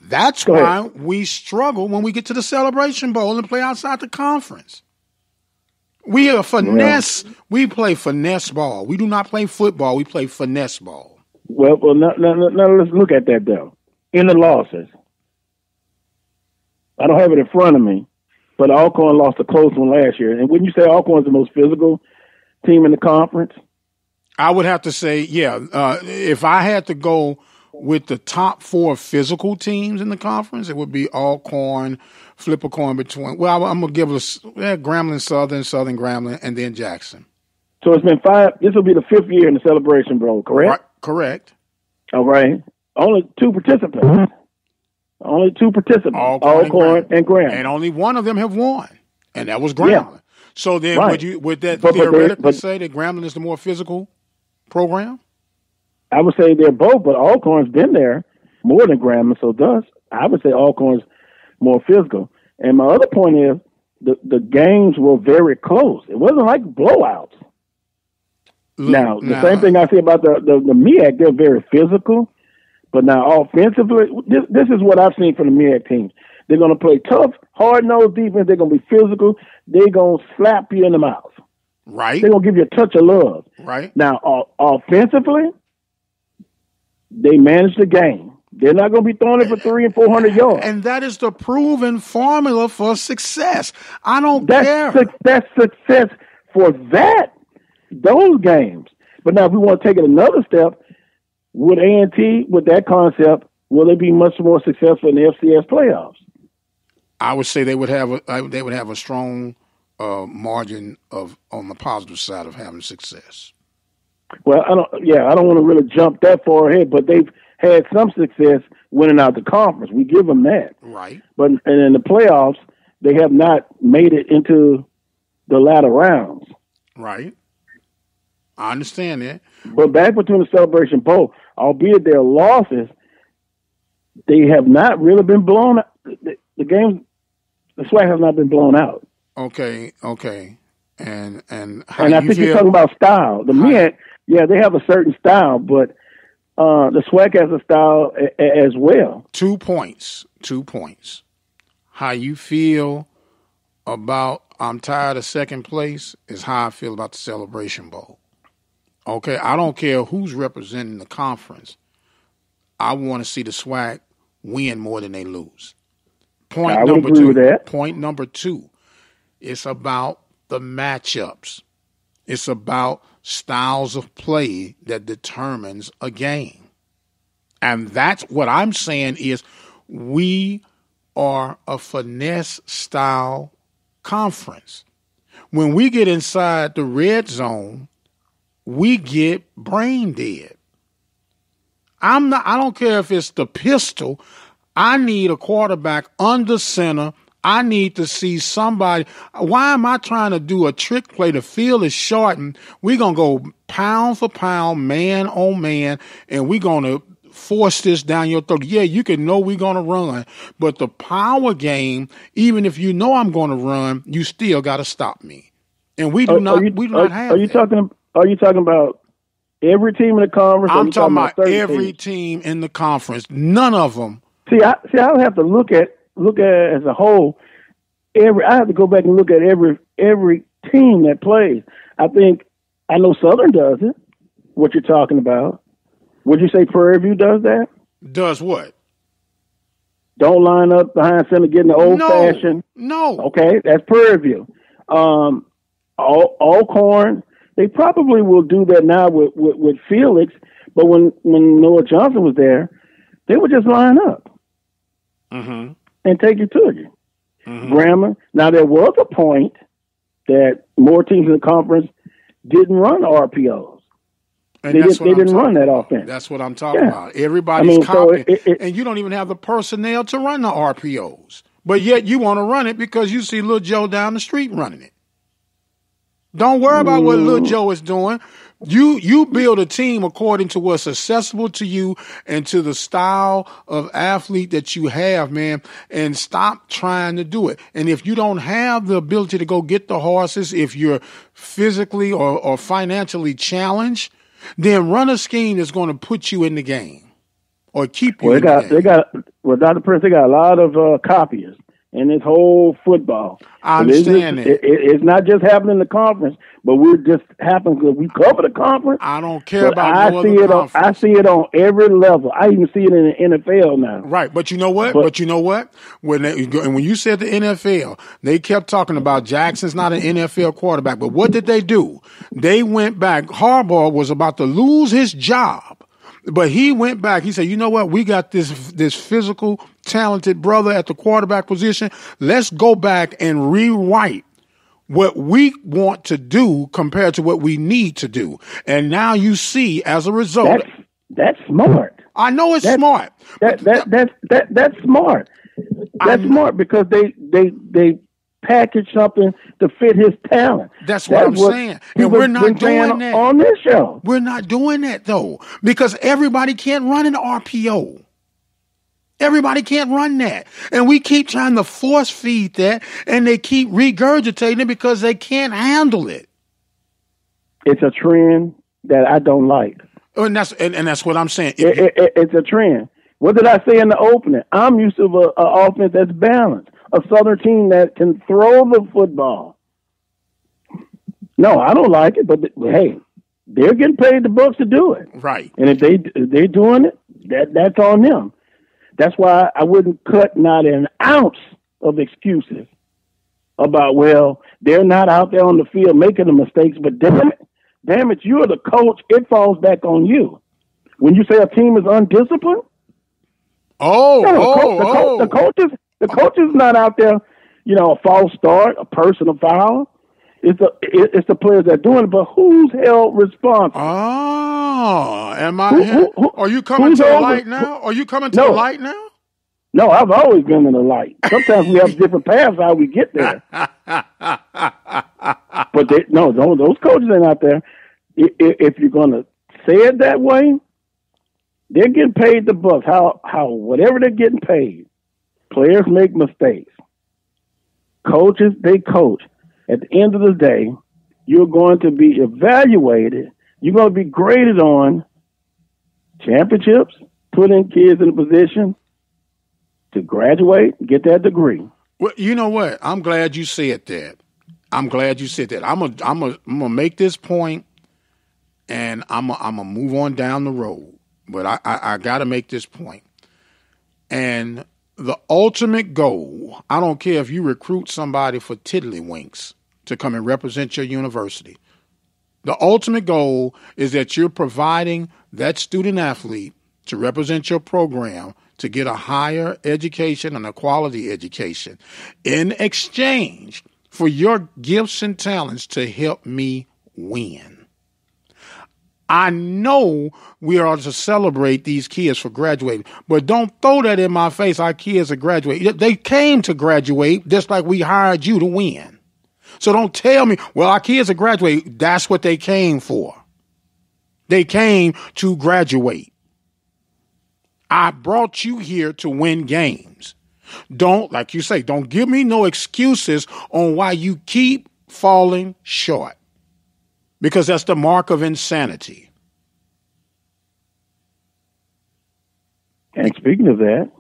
That's why we struggle when we get to the Celebration Bowl and play outside the conference. We are finesse. Well, we play finesse ball. We do not play football. We play finesse ball. Well, now let's look at that, though. In the losses, I don't have it in front of me, but Alcorn lost a close one last year. And wouldn't you say Alcorn's the most physical team in the conference? I would have to say, yeah. If I had to go with the top 4 physical teams in the conference, it would be Alcorn, flip a coin between. Well, I'm going to give us Grambling, Southern Grambling, and then Jackson. So it's been 5. This will be the 5th year in the Celebration Bowl, correct? Right, correct. All right. Only 2 participants. Only 2 participants. Alcorn and Grambling. And only one of them have won, and that was Grambling. Yeah. So then would that but theoretically say that Grambling is the more physical program? I would say they're both, but Alcorn's been there more than Grambling, so thus I would say Alcorn's more physical. And my other point is the games were very close. It wasn't like blowouts. Now, the same thing I say about the MEAC, they're very physical, but now offensively, this is what I've seen from the MEAC teams. They're going to play tough, hard-nosed defense. They're going to be physical. They're going to slap you in the mouth. Right. They're going to give you a touch of love. Right. Now, offensively, they manage the game. They're not going to be throwing it for 300 and 400 yards. And that is the proven formula for success. I don't care. That's success for those games. But now if we want to take it another step, with A&T, with that concept, will they be much more successful in the FCS playoffs? I would say they would have a strong margin on the positive side of having success. Well, I don't want to really jump that far ahead, but they've had some success winning out the conference. We give them that. Right. But and in the playoffs, they have not made it into the latter rounds. Right. I understand that. But back between the Celebration Bowl, albeit their losses, they have not really been blown out. The games, the SWAC has not been blown out. Okay. And I think you're talking about style. The men, they have a certain style, but the SWAC has a style as well. 2 points. How you feel about I'm tired of second place is how I feel about the Celebration Bowl. Okay, I don't care who's representing the conference. I want to see the SWAC win more than they lose. I would agree with that. Point number 2, it's about the matchups. It's about styles of play that determines a game. And that's what I'm saying is we are a finesse style conference. When we get inside the red zone, we get brain dead. I don't care if it's the pistol. I need a quarterback under center. I need to see somebody. Why am I trying to do a trick play? The field is shortened. We're going to go pound for pound, man on man, and we're going to force this down your throat. Yeah, you can know we're going to run, but the power game, even if you know I'm going to run, you still got to stop me. And we do not have that. Are you talking about every team in the conference? I'm talking about every team in the conference. None of them. See, I would have to look at it as a whole. I have to go back and look at every team that plays. I know Southern does it. What you're talking about? Would you say Prairie View does that? Does what? Don't line up behind center, getting the old fashioned. No. Okay, that's Prairie View. Alcorn. They probably will do that now with Felix, but when Noah Johnson was there, they would just line up and take it to you. Grammar. Now, there was a point that more teams in the conference didn't run RPOs. And they didn't run that offense. That's what I'm talking about. Everybody's copying, and you don't even have the personnel to run the RPOs. But yet you want to run it because you see Lil Joe down the street running it. Don't worry about what Lil Joe is doing. You build a team according to what's accessible to you and to the style of athlete that you have, man, and stop trying to do it. And if you don't have the ability to go get the horses, if you're physically or financially challenged, then run a scheme that's going to put you in the game or keep you in the game. Dr. Prince, they got a lot of copiers in this whole football. I understand that. It's not just happening in the conference, but we're just happening because we cover the conference. I don't care about no other conference. I see it on every level. I even see it in the NFL now. Right, but you know what? When you said the NFL, they kept talking about Jackson's not an NFL quarterback. But what did they do? They went back. Harbaugh was about to lose his job. But he went back. He said, you know what? We got this physical, talented brother at the quarterback position. Let's go back and rewrite what we want to do compared to what we need to do. And now you see, as a result, that's smart. I know it's smart. That's smart. That's smart because they package something to fit his talent. That's what I'm saying. And we're not doing that on this show. We're not doing that though, because everybody can't run an RPO. Everybody can't run that. And we keep trying to force feed that, and they keep regurgitating it because they can't handle it. It's a trend that I don't like. And that's what I'm saying. It's a trend. What did I say in the opening? I'm used to an offense that's balanced, a Southern team that can throw the football. No, I don't like it, but hey, they're getting paid the bucks to do it. Right. And if they're doing it, that's on them. That's why I wouldn't cut not an ounce of excuses about, well, they're not out there on the field making the mistakes, but damn it, you're the coach. It falls back on you. When you say a team is undisciplined, the coach is not out there, a false start, a personal foul. It's the players that are doing it, but who's held responsible? Oh, am I? Are you coming to the light now? Are you coming to the light now? No, I've always been in the light. Sometimes we have different paths how we get there. But those coaches ain't out there. If you're going to say it that way, they're getting paid the bucks. How whatever they're getting paid. Players make mistakes. Coaches, they coach. At the end of the day, you're going to be evaluated. You're going to be graded on championships, putting kids in a position to graduate, get that degree. Well, you know what? I'm glad you said that. I'm gonna make this point, and I'm gonna move on down the road. But I got to make this point. And the ultimate goal, I don't care if you recruit somebody for tiddlywinks to come and represent your university. The ultimate goal is that you're providing that student athlete to represent your program to get a higher education and a quality education in exchange for your gifts and talents to help me win. I know we are to celebrate these kids for graduating, but don't throw that in my face. Our kids are graduating. They came to graduate just like we hired you to win. So don't tell me, well, our kids are graduating. That's what they came for. They came to graduate. I brought you here to win games. Don't, like you say, don't give me no excuses on why you keep falling short. Because that's the mark of insanity. And speaking of that,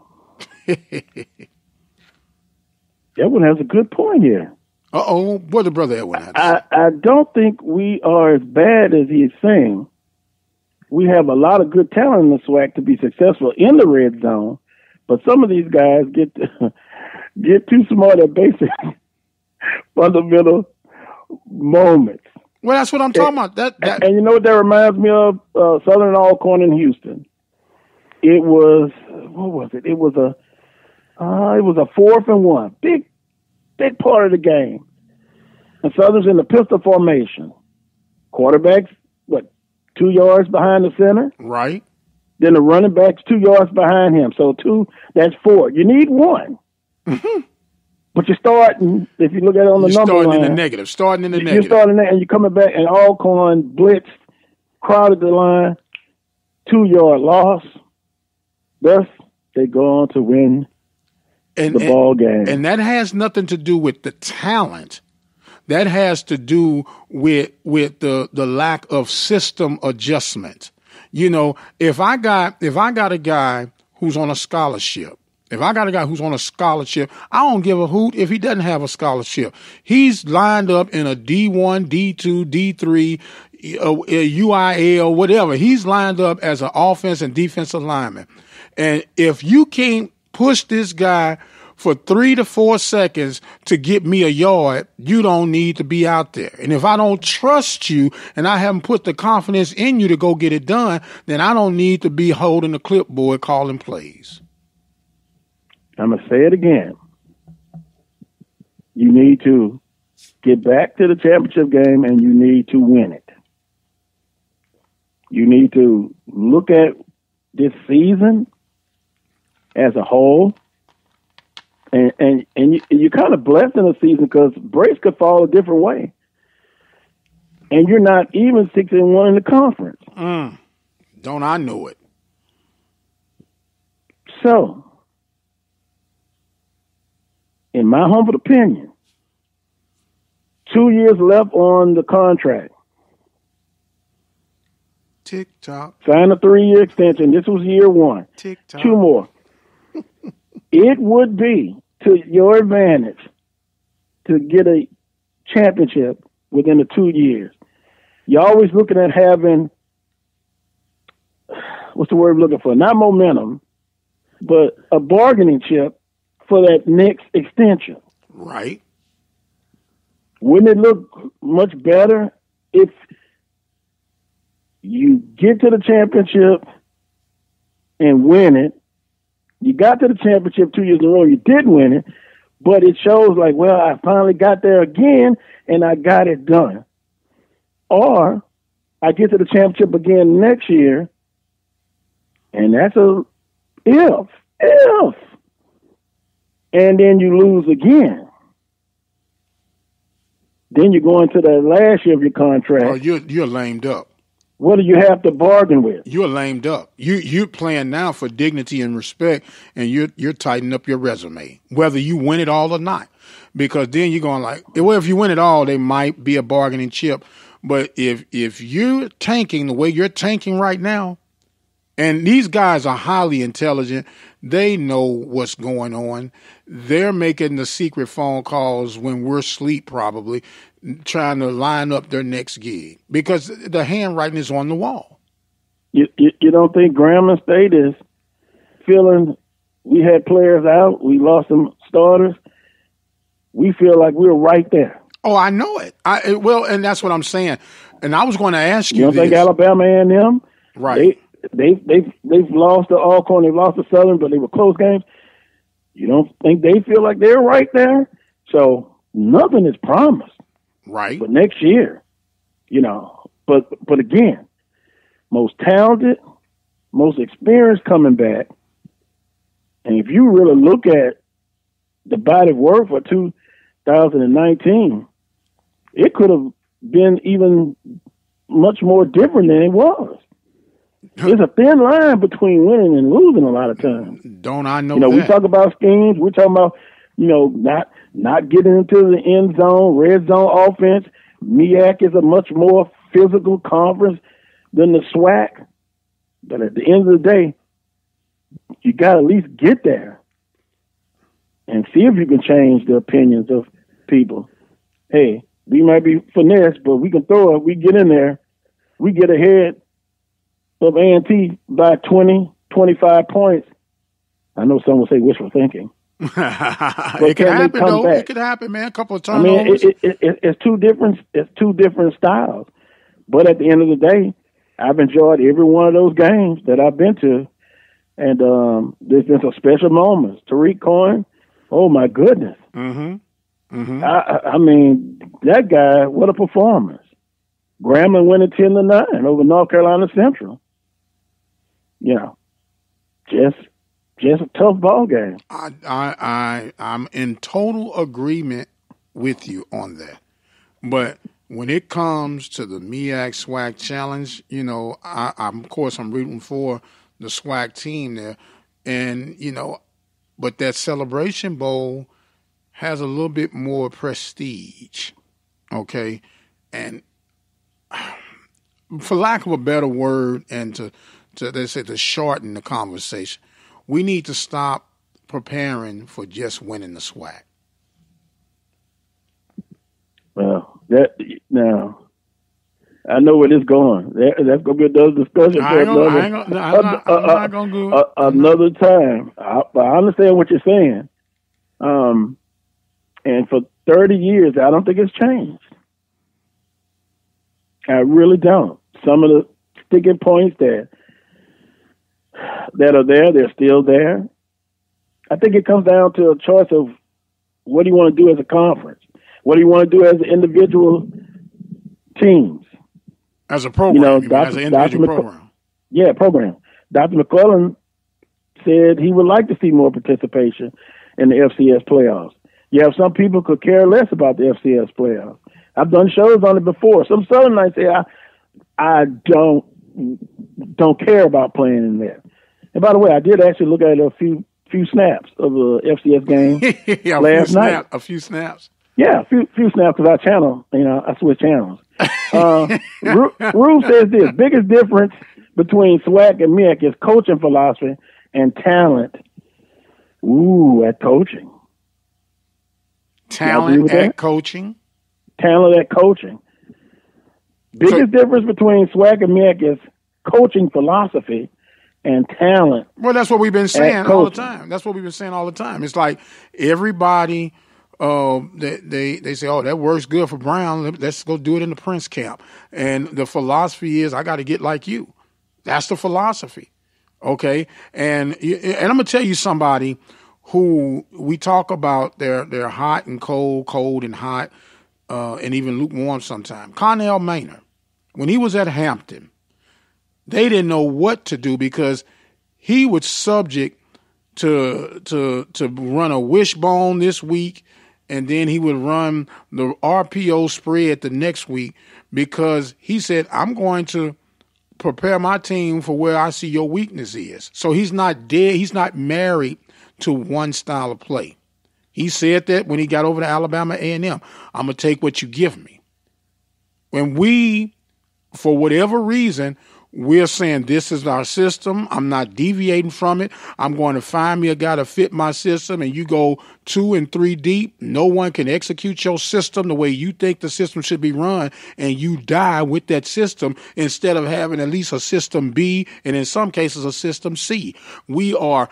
Edwin has a good point here. Uh-oh, what did Brother Edwin have to say? I don't think we are as bad as he's saying. We have a lot of good talent in the SWAC to be successful in the red zone, but some of these guys get too smart at basic fundamental moments. Well, that's what I'm talking about. And you know what that reminds me of? Southern Alcorn in Houston. It was, what was it? It was a 4th and 1. Big part of the game. And Southern's in the pistol formation. Quarterback's, 2 yards behind the center? Right. Then the running back's 2 yards behind him. So 2, that's 4. You need 1. Mm-hmm. But you're starting, if you look at it on the number line. Starting in the negative. You're starting there, and you're coming back, and Alcorn blitzed, crowded the line, 2-yard loss. Thus, they go on to win the ball game. And that has nothing to do with the talent. That has to do with the lack of system adjustment. If I got a guy who's on a scholarship, I don't give a hoot if he doesn't have a scholarship. He's lined up in a D1, D2, D3, UIL, whatever. He's lined up as an offense and defensive lineman. And if you can't push this guy for 3 to 4 seconds to get me a yard, you don't need to be out there. And if I don't trust you and I haven't put the confidence in you to go get it done, then I don't need to be holding the clipboard calling plays. I'm going to say it again. You need to get back to the championship game and you need to win it. You need to look at this season as a whole. And you're kind of blessed in the season because breaks could fall a different way. And you're not even 6-1 in the conference. Don't I know it? So, in my humble opinion, 2 years left on the contract. Tick-tock. Sign a 3-year extension. This was year 1. Tick-tock. 2 more. It would be to your advantage to get a championship within the 2 years. You're always looking at having, what's the word I'm looking for? Not momentum, but a bargaining chip for that next extension. Right. Wouldn't it look much better if you get to the championship and win it? You got to the championship 2 years in a row, you did win it, but it shows like, well, I finally got there again and I got it done. Or I get to the championship again next year, and that's a if. And then you lose again. Then you go into the last year of your contract. Oh, you're lamed up. What do you have to bargain with? You're lamed up. You're playing now for dignity and respect, and you're tightening up your resume, whether you win it all or not. Because then you're going like, well, if you win it all, they might be a bargaining chip. But if you're tanking the way you're tanking right now, and these guys are highly intelligent, they know what's going on. They're making the secret phone calls when we're asleep, probably, trying to line up their next gig because the handwriting is on the wall. You don't think Grambling State is feeling we had players out, we lost some starters, we feel like we're right there. Oh, I know it. And that's what I'm saying. And I was going to ask you. You don't think Alabama and them? Right. They've lost to Alcorn, they've lost to Southern, but they were close games. You don't think they feel like they're right there? So nothing is promised. Right. But next year, but again, most talented, most experienced coming back. And if you really look at the body of work for 2019, it could have been even much more different than it was. There's a thin line between winning and losing a lot of times. Don't I know that? We talk about schemes. We're talking about, not getting into the end zone, red zone offense. MEAC is a much more physical conference than the SWAC. But at the end of the day, you got to at least get there and see if you can change the opinions of people. Hey, we might be finesse, but we can throw it. We get in there. We get ahead of A&T by 20, 25 points. I know some will say wishful thinking. It could happen, though. Back? It could happen, man. A couple of times. I mean, it's two different styles. But at the end of the day, I've enjoyed every one of those games that I've been to. And there's been some special moments. Tariq Cohen, oh, my goodness. Mm-hmm. Mm-hmm. I mean, that guy, what a performance. Grambling winning 10-9 over North Carolina Central. Just a tough ball game. I'm in total agreement with you on that. But when it comes to the MEAC SWAC Challenge, of course I'm rooting for the SWAC team there. And, but that Celebration Bowl has a little bit more prestige. Okay? And for lack of a better word, and to shorten the conversation, we need to stop preparing for just winning the SWAC. Well, now I know where this is going. That's going to be another discussion for another time. I understand what you're saying. And for 30 years, I don't think it's changed. I really don't. Some of the sticking points that are there, they're still there. I think it comes down to a choice of what do you want to do as a conference? What do you want to do as individual teams? As a program, as an individual program. Yeah, program. Dr. McClellan said he would like to see more participation in the FCS playoffs. You have some people could care less about the FCS playoffs. I've done shows on it before. Some Southern nights say I don't care about playing in there. And by the way, I did actually look at a few snaps of the FCS game last night. A few snaps. Yeah, a few snaps because I switch channels. Rouge says this: biggest difference between SWAC and MEC is coaching philosophy and talent. Ooh, at coaching. Talent at coaching. Talent at coaching. Biggest difference between SWAC and MEC is coaching philosophy and talent. Well, that's what we've been saying all the time. That's what we've been saying all the time. It's like everybody, they say, oh, that works good for Brown. Let's go do it in the Prince camp. And the philosophy is, I got to get like you. That's the philosophy. Okay. And I'm going to tell you somebody who we talk about they're hot and cold and hot, and even lukewarm sometimes. Connell Maynard, when he was at Hampton, they didn't know what to do because he was subject to run a wishbone this week, and then he would run the RPO spread the next week because he said, I'm going to prepare my team for where I see your weakness is. So he's not dead. He's not married to one style of play. He said that when he got over to Alabama A&M, I'm going to take what you give me. When we, for whatever reason, we're saying this is our system, I'm not deviating from it, I'm going to find me a guy to fit my system, and you go 2 and 3 deep, no one can execute your system the way you think the system should be run, and you die with that system instead of having at least a system B and in some cases a system C. We are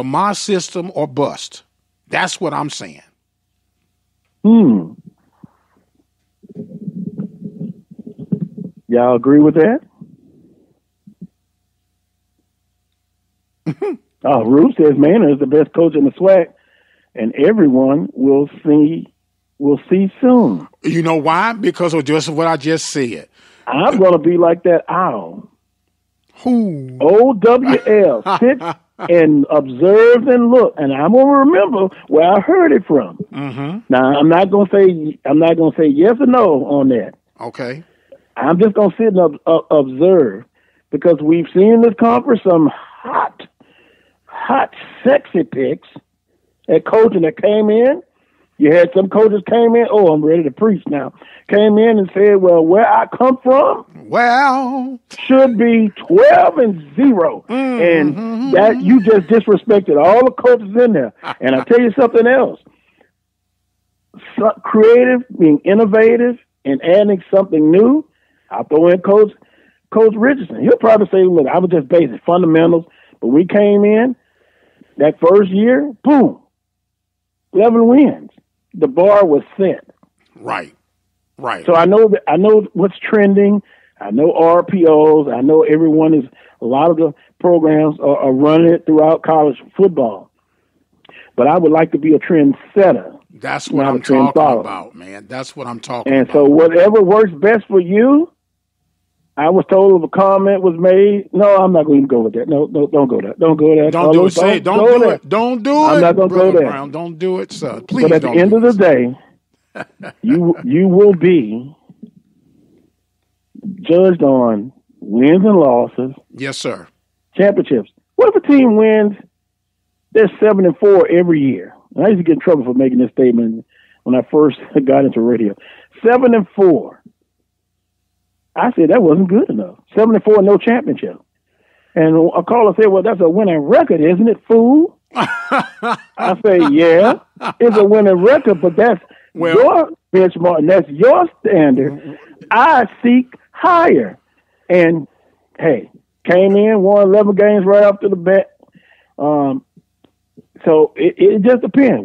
my system or bust. That's what I'm saying. Y'all agree with that? Rouge says Maynard is the best coach in the SWAC, and everyone will see soon. You know why? Because of just what I just said. I'm going to be like that owl. Who? OWL. Sit and observe and look, and I'm going to remember where I heard it from. Mm-hmm. Now, I'm not going to say yes or no on that. Okay. I'm just going to sit and observe, because we've seen in this conference some hot, sexy picks at coaching that came in. You had some coaches came in, oh, I'm ready to preach now, came in and said, well, where I come from should be 12-0. Mm-hmm. And that you just disrespected all the coaches in there. And I'll tell you something else. Creative, being innovative, and adding something new. I'll throw in Coach Richardson. He'll probably say, look, I was just basic fundamentals. But we came in that first year, boom, 11 wins. The bar was set. Right. So I know what's trending. I know RPOs. I know a lot of the programs are running it throughout college football. But I would like to be a trendsetter. That's what I'm talking about, man. That's what I'm talking about. And so whatever works best for you, I was told a comment was made. No, I'm not going to go with that. No, don't go there. Don't go there. Don't do it. Say it. Don't do it. Don't do it. I'm not going to go there. Brown, don't do it, sir. Please. But at the end of the day, you will be judged on wins and losses. Yes, sir. Championships. What if a team wins? They're 7-4 every year. And I used to get in trouble for making this statement when I first got into radio. 7-4. I said that wasn't good enough. 7-4, no championship. And a caller said, well, that's a winning record, isn't it, fool? I say, yeah, it's a winning record, but that's your benchmark, and that's your standard. I seek higher. And, hey, came in, won 11 games right off to the bat. So it just depends.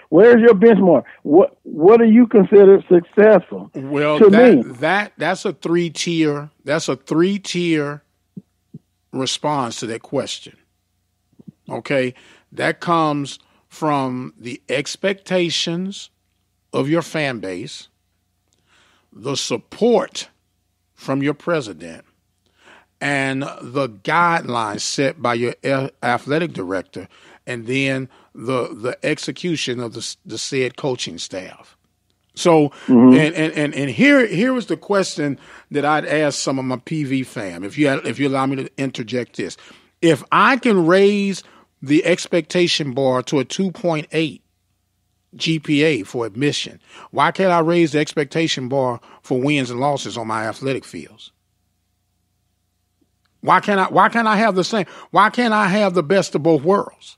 Where's your benchmark? What do you consider successful? Well, that's a 3-tier. That's a 3-tier response to that question. Okay, that comes from the expectations of your fan base, the support from your president, and the guidelines set by your athletic director, and then the execution of the said coaching staff. So, and here was the question that I'd ask some of my PV fam, if you allow me to interject this. If I can raise the expectation bar to a 2.8, GPA for admission? Why can't I raise the expectation bar for wins and losses on my athletic fields? Why can't I have the same? Why can't I have the best of both worlds?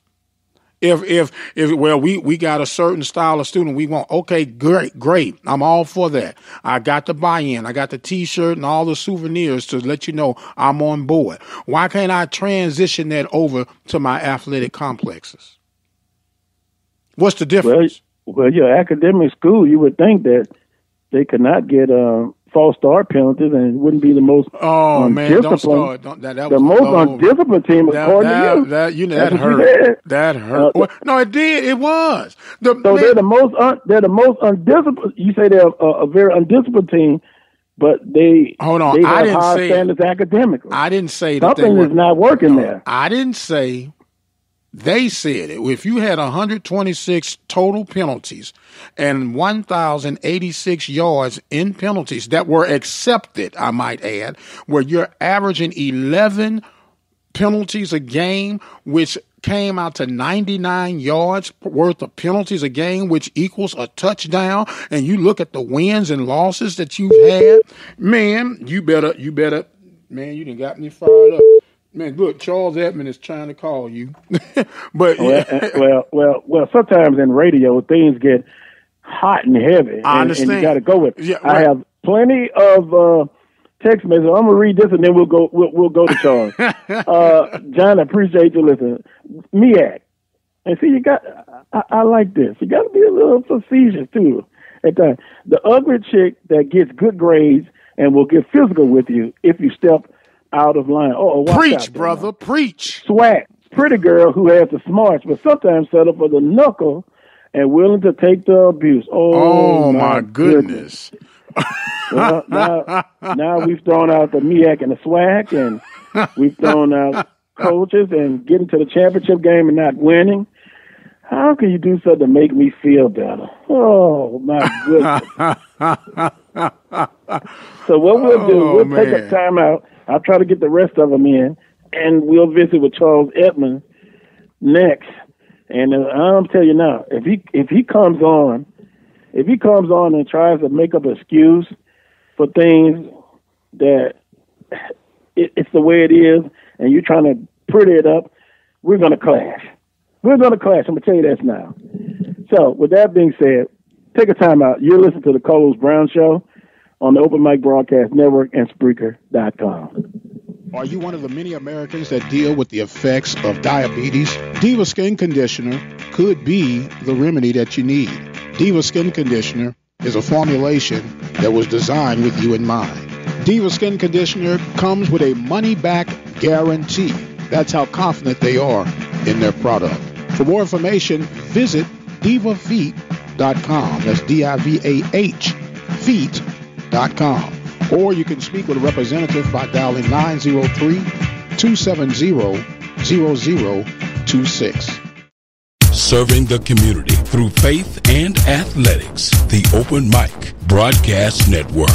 If we got a certain style of student we want, okay, great. I'm all for that. I got the buy-in. I got the T-shirt and all the souvenirs to let you know I'm on board. Why can't I transition that over to my athletic complexes? What's the difference? Well, your academic school, you would think that they could not get false start penalties, and it wouldn't be the most undisciplined. Don't start. The most undisciplined team, according to you. That hurt. That hurt. No, it did. It was. They're the most undisciplined. You say they're a very undisciplined team, but they hold on. They I have didn't high say standards academically. I didn't say that something is not working there. I didn't say. They said it. If you had 126 total penalties and 1,086 yards in penalties that were accepted, I might add, where you're averaging 11 penalties a game, which came out to 99 yards worth of penalties a game, which equals a touchdown, and you look at the wins and losses that you've had, man, you better, man, you done got me fired up. Man, look, Charles Edmond is trying to call you. But well, sometimes in radio things get hot and heavy. I understand. And you got to go with it. Yeah, right. I have plenty of text messages. I'm gonna read this and then we'll go to Charles. John, I appreciate you listening. MEAC. And see, I like this. You got to be a little facetious too. At times, the ugly chick that gets good grades and will get physical with you if you step out of line. Preach, brother, preach. Swag. Pretty girl who has the smarts, but sometimes settle for the knuckle and willing to take the abuse. Oh my goodness. Well, now we've thrown out the MEAC and the swag, and we've thrown out coaches and getting to the championship game and not winning. How can you do something to make me feel better? Oh, my goodness. So what we'll do, we'll take a time out. I'll try to get the rest of them in, and we'll visit with Charles Edmond next. And I'll tell you now, if he comes on and tries to make up an excuse for things that it's the way it is, and you're trying to pretty it up, we're going to clash. We're going to clash. I'm going to tell you this now. So with that being said, take a time out. You're listening to the Carlos Brown Show on the Open Mic Broadcast Network and Spreaker.com. Are you one of the many Americans that deal with the effects of diabetes? Diva Skin Conditioner could be the remedy that you need. Diva Skin Conditioner is a formulation that was designed with you in mind. Diva Skin Conditioner comes with a money-back guarantee. That's how confident they are in their product. For more information, visit divafeet.com. That's DIVAH feet.com. Or you can speak with a representative by dialing 903-270-0026. Serving the community through faith and athletics. The Open Mic Broadcast Network.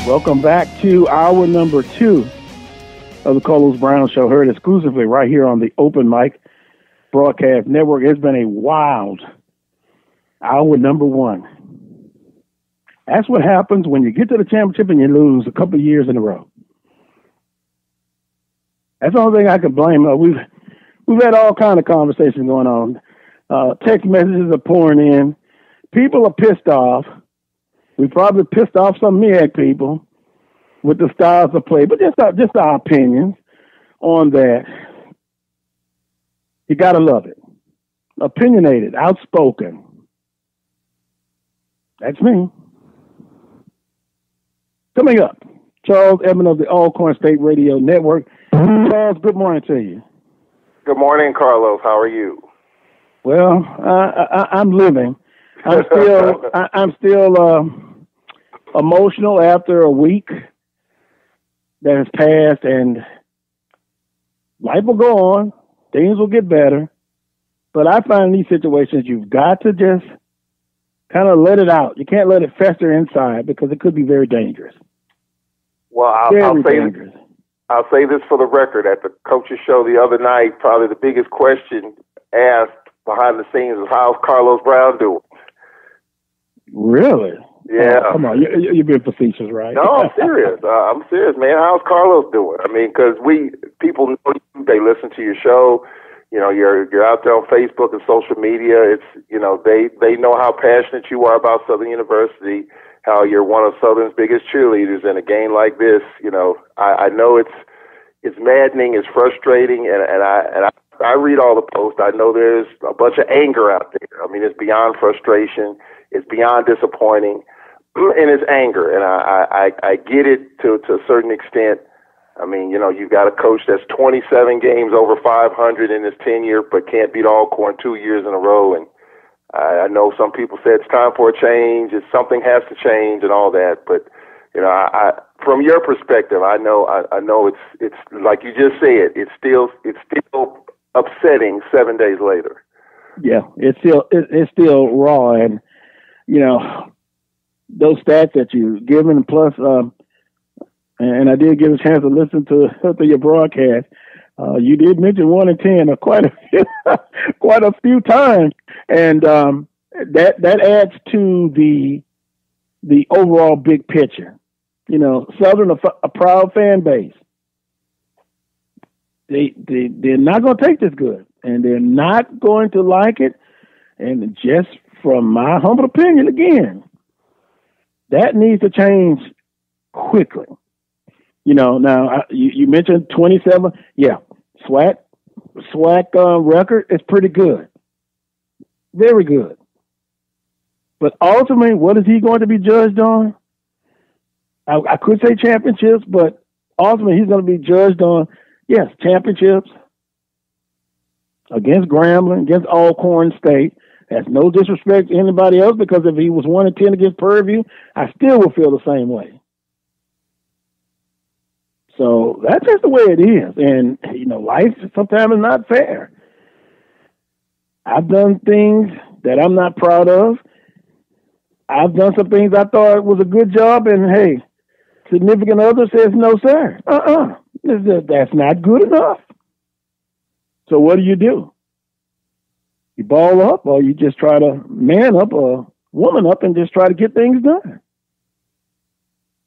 Welcome back to hour number 2 of the Carlos Brown Show, heard exclusively right here on the Open Mic Broadcast Network. It's been a wild hour number 1. That's what happens when you get to the championship and you lose a couple of years in a row. That's the only thing I can blame. We've had all kind of conversations going on. Text messages are pouring in. People are pissed off. We probably pissed off some MEAC people. with the styles of play, but just our opinions on that. You gotta love it. Opinionated, outspoken. That's me. Coming up, Charles Edmond of the Alcorn State Radio Network. Charles, good morning to you. Good morning, Carlos. How are you? Well, I'm living. I'm still emotional after a week that has passed, and life will go on. Things will get better. But I find in these situations, you've got to just kind of let it out. You can't let it fester inside because it could be very dangerous. Well, I'll say this for the record. At the coach's show the other night, probably the biggest question asked behind the scenes is, how's Carlos Brown doing? Really? Yeah. Oh, come on, you're being facetious, right? No, I'm serious. I'm serious, man. How's Carlos doing? I mean, because people know you, they listen to your show. You know, you're out there on Facebook and social media. It's, you know, they know how passionate you are about Southern University, how you're one of Southern's biggest cheerleaders in a game like this. You know, I know it's maddening, it's frustrating, and I read all the posts. I know there's a bunch of anger out there. I mean, it's beyond frustration, it's beyond disappointing, and it's anger. And I get it to a certain extent. I mean, you know, you've got a coach that's 27 games over 500 in his tenure, but can't beat Alcorn 2 years in a row. And I know some people say it's time for a change, something has to change and all that. But, you know, from your perspective, I know it's like you just said, it's still upsetting 7 days later. Yeah, it's still raw. And, you know, those stats that you've given, plus, and I did get a chance to listen to your broadcast. You did mention 1 in 10 quite a few times, and that adds to the overall big picture. You know, Southern a proud fan base. They're not going to take this good, and they're not going to like it. And just from my humble opinion, again, that needs to change quickly. You know, now you mentioned 27. Yeah, SWAC record is pretty good, very good. But ultimately, what is he going to be judged on? I could say championships, but ultimately he's going to be judged on, yes, championships against Grambling, against Alcorn State. That's no disrespect to anybody else, because if he was 1 in 10 against Purview, I still would feel the same way. So that's just the way it is. And, you know, life sometimes is not fair. I've done things that I'm not proud of. I've done some things I thought was a good job, and, hey, significant other says, no, sir. That's not good enough. So what do? You ball up, or you just try to man up or woman up and just try to get things done.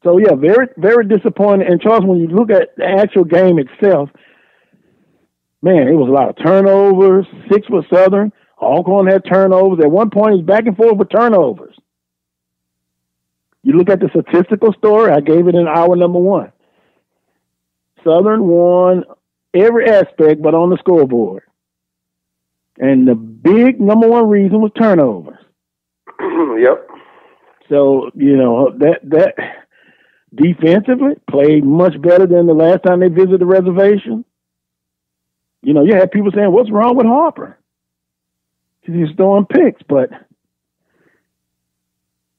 So, yeah, very, very disappointing. And, Charles, when you look at the actual game itself, man, it was a lot of turnovers. 6 for Southern. Alcorn had turnovers. At one point, it was back and forth with turnovers. You look at the statistical story, I gave it in hour number 1. Southern won every aspect but on the scoreboard. And the big number 1 reason was turnovers. Yep. So, you know, that defensively played much better than the last time they visited the reservation. You know, you had people saying, what's wrong with Harper? He's throwing picks, but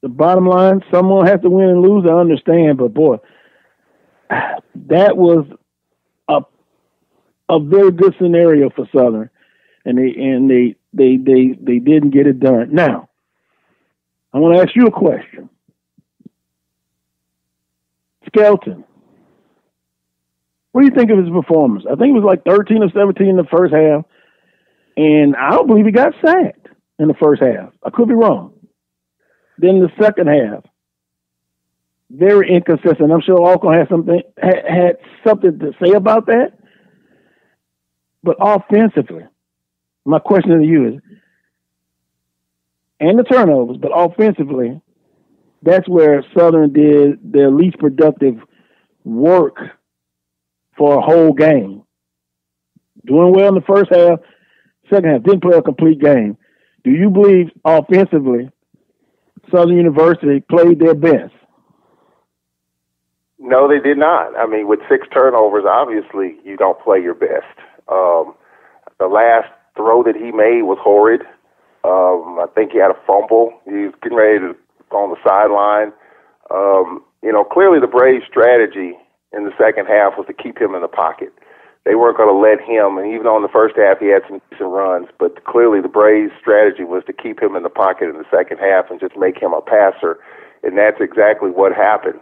the bottom line, someone has to win and lose, I understand, but boy, that was a very good scenario for Southern, and they didn't get it done. Now, I want to ask you a question. Skelton, what do you think of his performance? I think it was like 13 or 17 in the first half, and I don't believe he got sacked in the first half. I could be wrong. Then the second half, very inconsistent. I'm sure Alcorn had something to say about that. But offensively, my question to you is, and the turnovers, but offensively, that's where Southern did their least productive work for a whole game. Doing well in the first half, second half, didn't play a complete game. Do you believe offensively Southern University played their best? No, they did not. I mean, with 6 turnovers, obviously you don't play your best. The last throw that he made was horrid. I think he had a fumble. He was getting ready to go on the sideline. Clearly the Braves' strategy in the second half was to keep him in the pocket. They weren't going to let him, and even though in the first half he had some decent runs, but clearly the Braves' strategy was to keep him in the pocket in the second half and just make him a passer, and that's exactly what happened.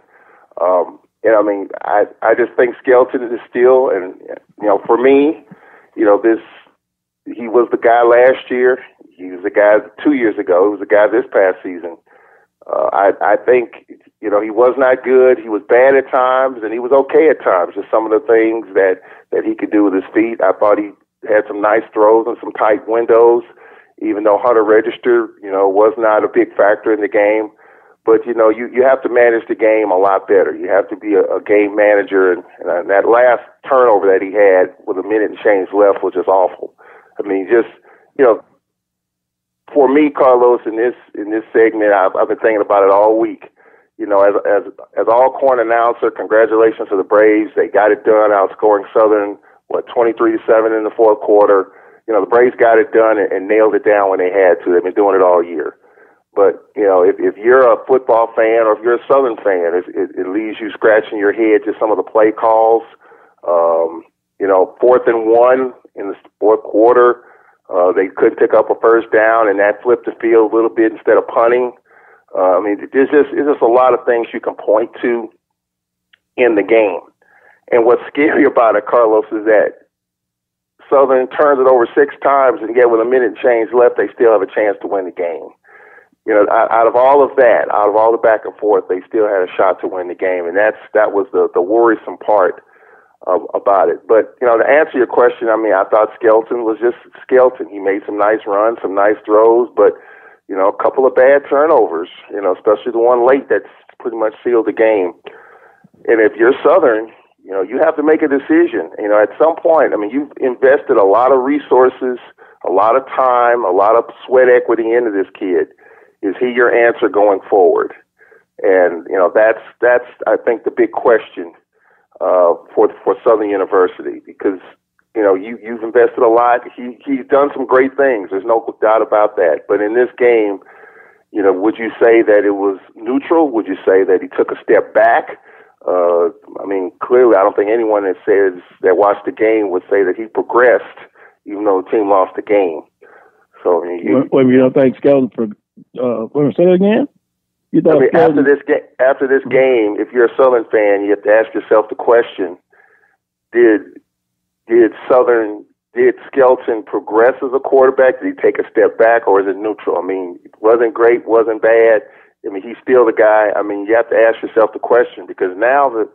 I just think Skelton is still, and for me, he was the guy last year. He was the guy 2 years ago. He was the guy this past season. I think he was not good. He was bad at times, and he was okay at times. Just some of the things that he could do with his feet. I thought he had some nice throws and some tight windows, even though Hunter Register, was not a big factor in the game. But, you have to manage the game a lot better. You have to be a game manager. And that last turnover that he had with a minute and change left was just awful. I mean, for me, Carlos, in this segment, I've been thinking about it all week. As Alcorn announcer, congratulations to the Braves. They got it done, outscoring Southern, 23-7 in the fourth quarter. The Braves got it done and nailed it down when they had to. They've been doing it all year. But, if you're a football fan or if you're a Southern fan, it leaves you scratching your head to some of the play calls. 4th and 1 in the fourth quarter, they couldn't pick up a first down, and that flipped the field a little bit instead of punting. It's just a lot of things you can point to in the game. And what's scary about it, Carlos, is that Southern turns it over 6 times, and yet with a minute and change left, they still have a chance to win the game. Out of all of that, out of all the back and forth, they still had a shot to win the game, and that was the worrisome part about it. But, to answer your question, I thought Skelton was just Skelton. He made some nice runs, some nice throws, but, a couple of bad turnovers, especially the one late that's pretty much sealed the game. And if you're Southern, you have to make a decision. At some point, you've invested a lot of resources, a lot of time, a lot of sweat equity into this kid. Is he your answer going forward? And, that's I think, the big question for Southern University, because, you've invested a lot. He's done some great things. There's no doubt about that. But in this game, would you say that it was neutral? Would you say that he took a step back? Clearly, I don't think anyone that watched the game would say that he progressed, even though the team lost the game. So, you don't think Skelton say that again? After this game, if you're a Southern fan, you have to ask yourself the question: Did Skelton progress as a quarterback? Did he take a step back, or is it neutral? Wasn't great, wasn't bad. He's still the guy. You have to ask yourself the question, because now that,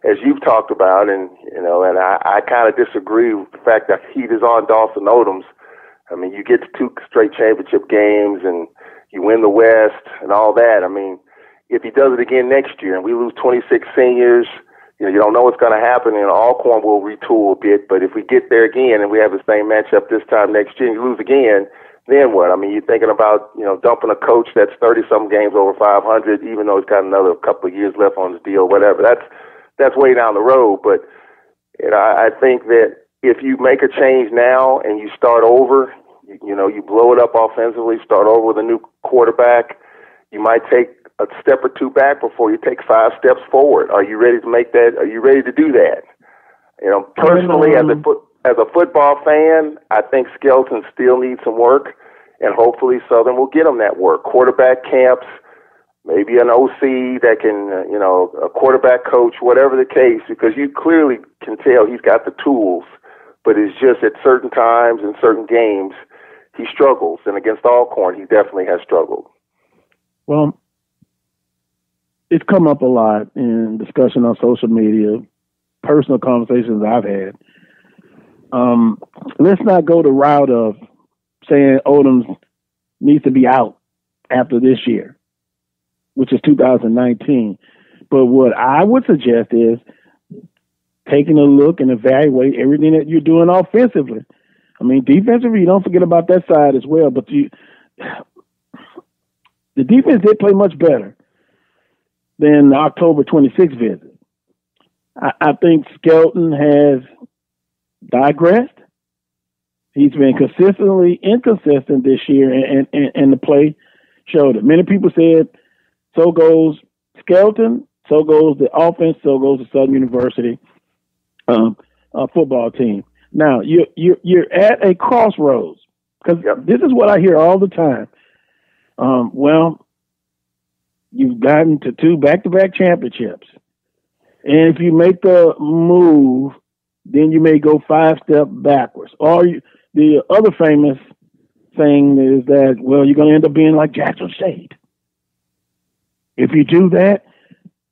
as you've talked about, and I kind of disagree with the fact that heat is on Dawson Odoms. You get to 2 straight championship games and you win the West and all that. If he does it again next year and we lose 26 seniors, you don't know what's going to happen, and Alcorn will retool a bit. But if we get there again and we have the same matchup this time next year and you lose again, then what? You're thinking about, dumping a coach that's 30-some games over 500, even though he's got another couple of years left on his deal, whatever. That's way down the road. But I think that if you make a change now and you start over, you blow it up offensively, start over with a new quarterback, you might take a step or 2 back before you take 5 steps forward. Are you ready to make that? Are you ready to do that? Personally, as a football fan, I think Skelton still needs some work, and hopefully Southern will get him that work. Quarterback camps, maybe an OC that can, a quarterback coach, whatever the case, because you clearly can tell he's got the tools, but it's just at certain times in certain games he struggles, and against Alcorn, he definitely has struggled. Well, it's come up a lot in discussion on social media, personal conversations I've had. Let's not go the route of saying Odoms needs to be out after this year, which is 2019. But what I would suggest is taking a look and evaluate everything that you're doing offensively. I mean, defensively, you don't forget about that side as well. But the defense did play much better than the October 26th visit. I think Skelton has digressed. He's been consistently inconsistent this year, and the play showed it. Many people said, so goes Skelton, so goes the offense, so goes the Southern University football team. Now, you're at a crossroads, because this is what I hear all the time. Well, you've gotten to 2 back-to-back championships. And if you make the move, then you may go 5 steps backwards. Or the other famous thing is that, well, you're going to end up being like Jackson State. If you do that,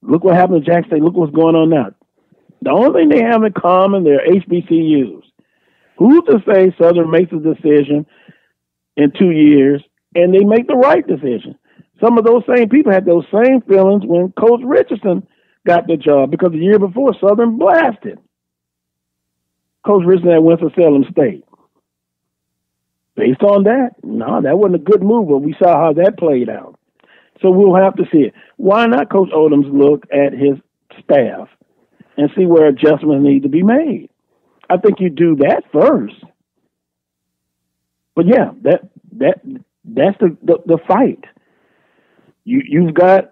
look what happened to Jackson State. Look what's going on now. The only thing they have in common, they're HBCUs. Who's to say Southern makes a decision in 2 years and they make the right decision? Some of those same people had those same feelings when Coach Richardson got the job, because the year before, Southern blasted Coach Richardson at Winston-Salem State. Based on that, no, that wasn't a good move, but we saw how that played out. So we'll have to see it. Why not Coach Odom's look at his staff and see where adjustments need to be made? I think you do that first. But yeah, that's the fight. You've got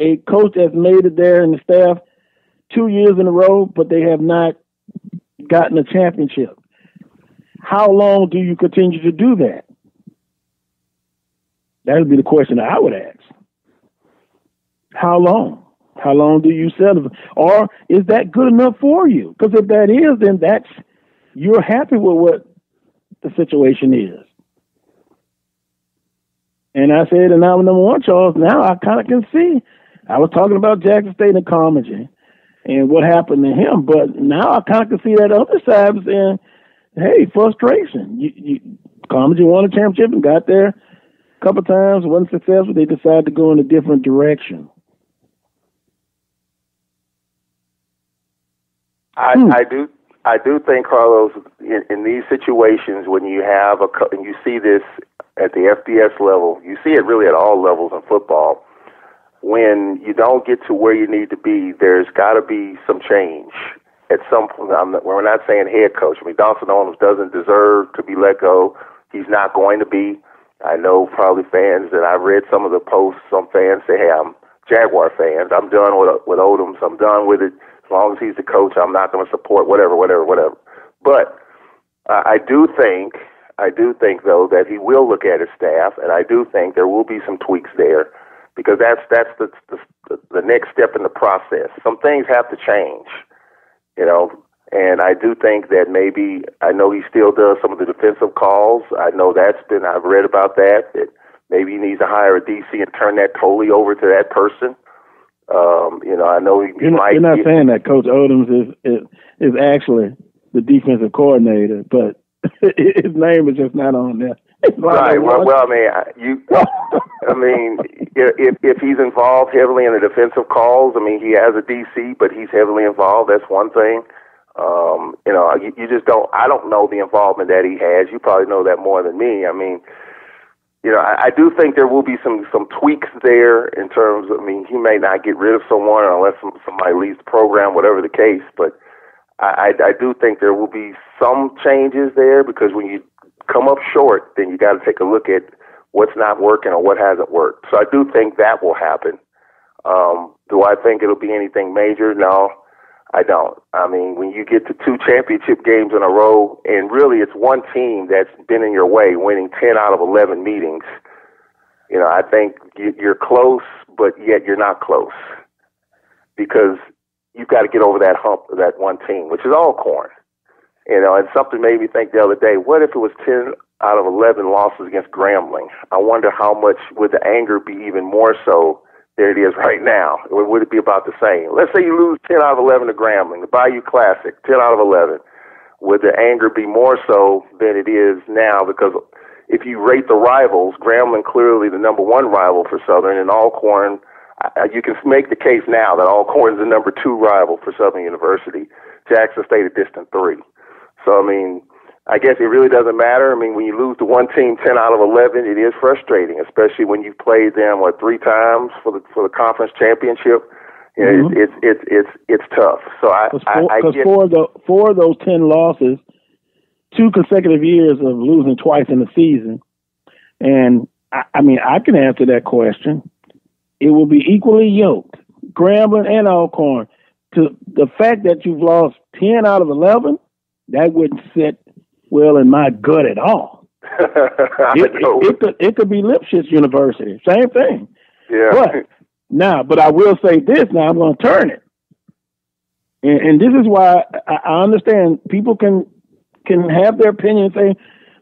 a coach that's made it there in the staff 2 years in a row, but they have not gotten a championship. How long do you continue to do that? That would be the question I would ask. How long? How long do you settle? Or is that good enough for you? Because if that is, then you're happy with what the situation is. And I said, and now number one, Charles, now I kind of can see. I was talking about Jackson State and Comagene and what happened to him, but now I kind of can see that other side saying, hey, frustration. Comagene won a championship and got there a couple of times, wasn't successful. They decided to go in a different direction. I do think, Carlos, in these situations when you have and you see this at the FBS level, you see it really at all levels in football. When you don't get to where you need to be, there's got to be some change at some point. We're not saying head coach. I mean, Dawson Owens doesn't deserve to be let go. He's not going to be. I know probably fans that I've read some of the posts. Some fans say, hey, I'm Jaguar fans. I'm done with Odoms. I'm done with it. As long as he's the coach, I'm not going to support whatever. But I do think, though, that he will look at his staff, and I do think there will be some tweaks there, because that's the next step in the process. Some things have to change, and I do think that maybe, I know he still does some of the defensive calls. I know I've read about that maybe he needs to hire a DC and turn that totally over to that person. I know you're not saying that Coach Odoms is actually the defensive coordinator, but his name is just not on there. Right. Well, I mean, if he's involved heavily in the defensive calls, I mean, he has a DC, but he's heavily involved. That's one thing. You just don't. I don't know the involvement that he has. You probably know that more than me. I mean, I do think there will be some tweaks there in terms of, I mean, he may not get rid of someone unless somebody leaves the program, whatever the case, but I do think there will be some changes there, because when you come up short, then you got to take a look at what's not working or what hasn't worked. So I do think that will happen. Do I think it'll be anything major? No, I don't. I mean, when you get to 2 championship games in a row, and really it's one team that's been in your way, winning 10 out of 11 meetings, I think you're close, but yet you're not close, because you've got to get over that hump of that one team, which is Alcorn. And something made me think the other day, what if it was 10 out of 11 losses against Grambling? I wonder how much would the anger be even more so than it is right now? Or would it be about the same? Let's say you lose 10 out of 11 to Grambling, the Bayou Classic, 10 out of 11. Would the anger be more so than it is now? Because if you rate the rivals, Grambling clearly the number one rival for Southern, and Alcorn, you can make the case now that Alcorn is the number 2 rival for Southern University. Jackson State a distant 3. So, I mean, I guess it really doesn't matter. I mean, when you lose to one team 10 out of 11, it is frustrating, especially when you've played them 3 times for the conference championship. You know, it's tough. So I get four of those 10 losses, 2 consecutive years of losing twice in the season, and I mean I can answer that question. It will be equally yoked, Grambling and Alcorn. To the fact that you've lost 10 out of 11, that wouldn't sit well in my gut at all. It could be Lipschitz University, same thing. Yeah. But I will say this. Now I'm going to turn it, and this is why I understand people can have their opinion and say,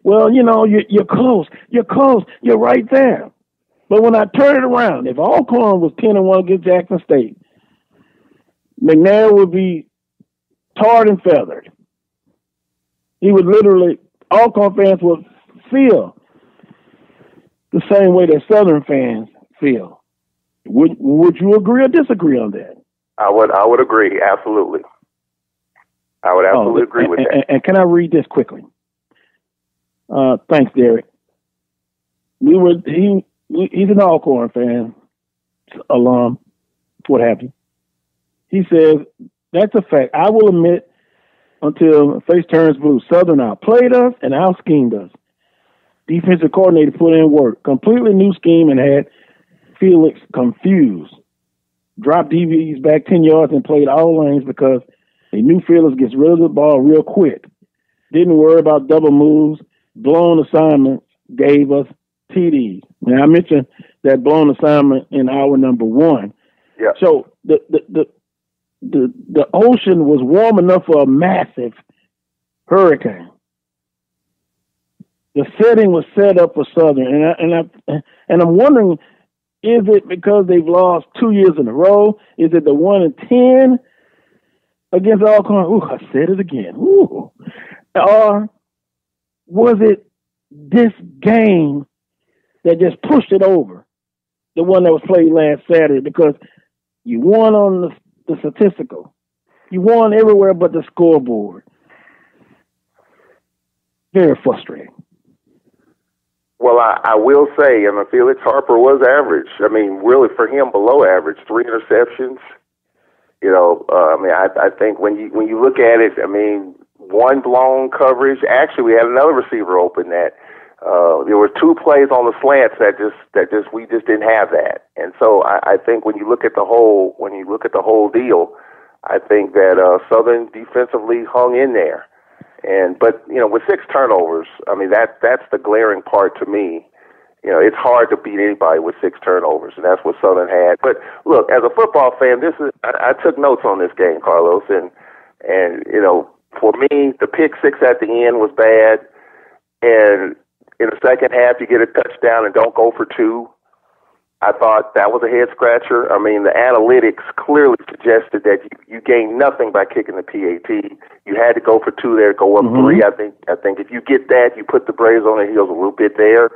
well, you know, you're close, you're right there. But when I turn it around, if Alcorn was 10-1 against Jackson State, McNair would be tarred and feathered. He would literally, Alcorn fans would feel the same way that Southern fans feel. Would you agree or disagree on that? I would agree, absolutely. I would absolutely agree with that. And can I read this quickly? Thanks, Derek. He's an Alcorn fan, alum, what have you. He says, that's a fact. I will admit, until face turns blue, Southern outplayed us and out-schemed us. Defensive coordinator put in work. Completely new scheme and had Felix confused. Dropped DBs back 10 yards and played all lanes because they knew Felix gets rid of the ball real quick. Didn't worry about double moves. Blown assignments gave us TDs. Now, I mentioned that blown assignment in hour number 1. Yeah. So the ocean was warm enough for a massive hurricane. The setting was set up for Southern, and I'm wondering, is it because they've lost 2 years in a row? Is it the 1-10 against Alcorn? Ooh, I said it again. Ooh. Or was it this game that just pushed it over, the one that was played last Saturday? Because you won on the statistical. You won everywhere but the scoreboard. Very frustrating. Well, I will say, Felix Harper was average. I mean, really for him, below average. 3 interceptions. You know, I think when you look at it, I mean, 1 blown coverage. Actually, we had another receiver open that. There were 2 plays on the slants we just didn't have that. And so I think when you look at the whole deal, I think that Southern defensively hung in there. But you know, with 6 turnovers, I mean that's the glaring part to me. You know, it's hard to beat anybody with 6 turnovers, and that's what Southern had. But look, as a football fan, I took notes on this game, Carlos, and you know, for me, the pick 6 at the end was bad, and in the second half, you get a touchdown and don't go for 2. I thought that was a head scratcher. I mean, the analytics clearly suggested that you gained nothing by kicking the PAT. You had to go for 2 there to go up 3. I think if you get that, you put the Braves on their heels a little bit there.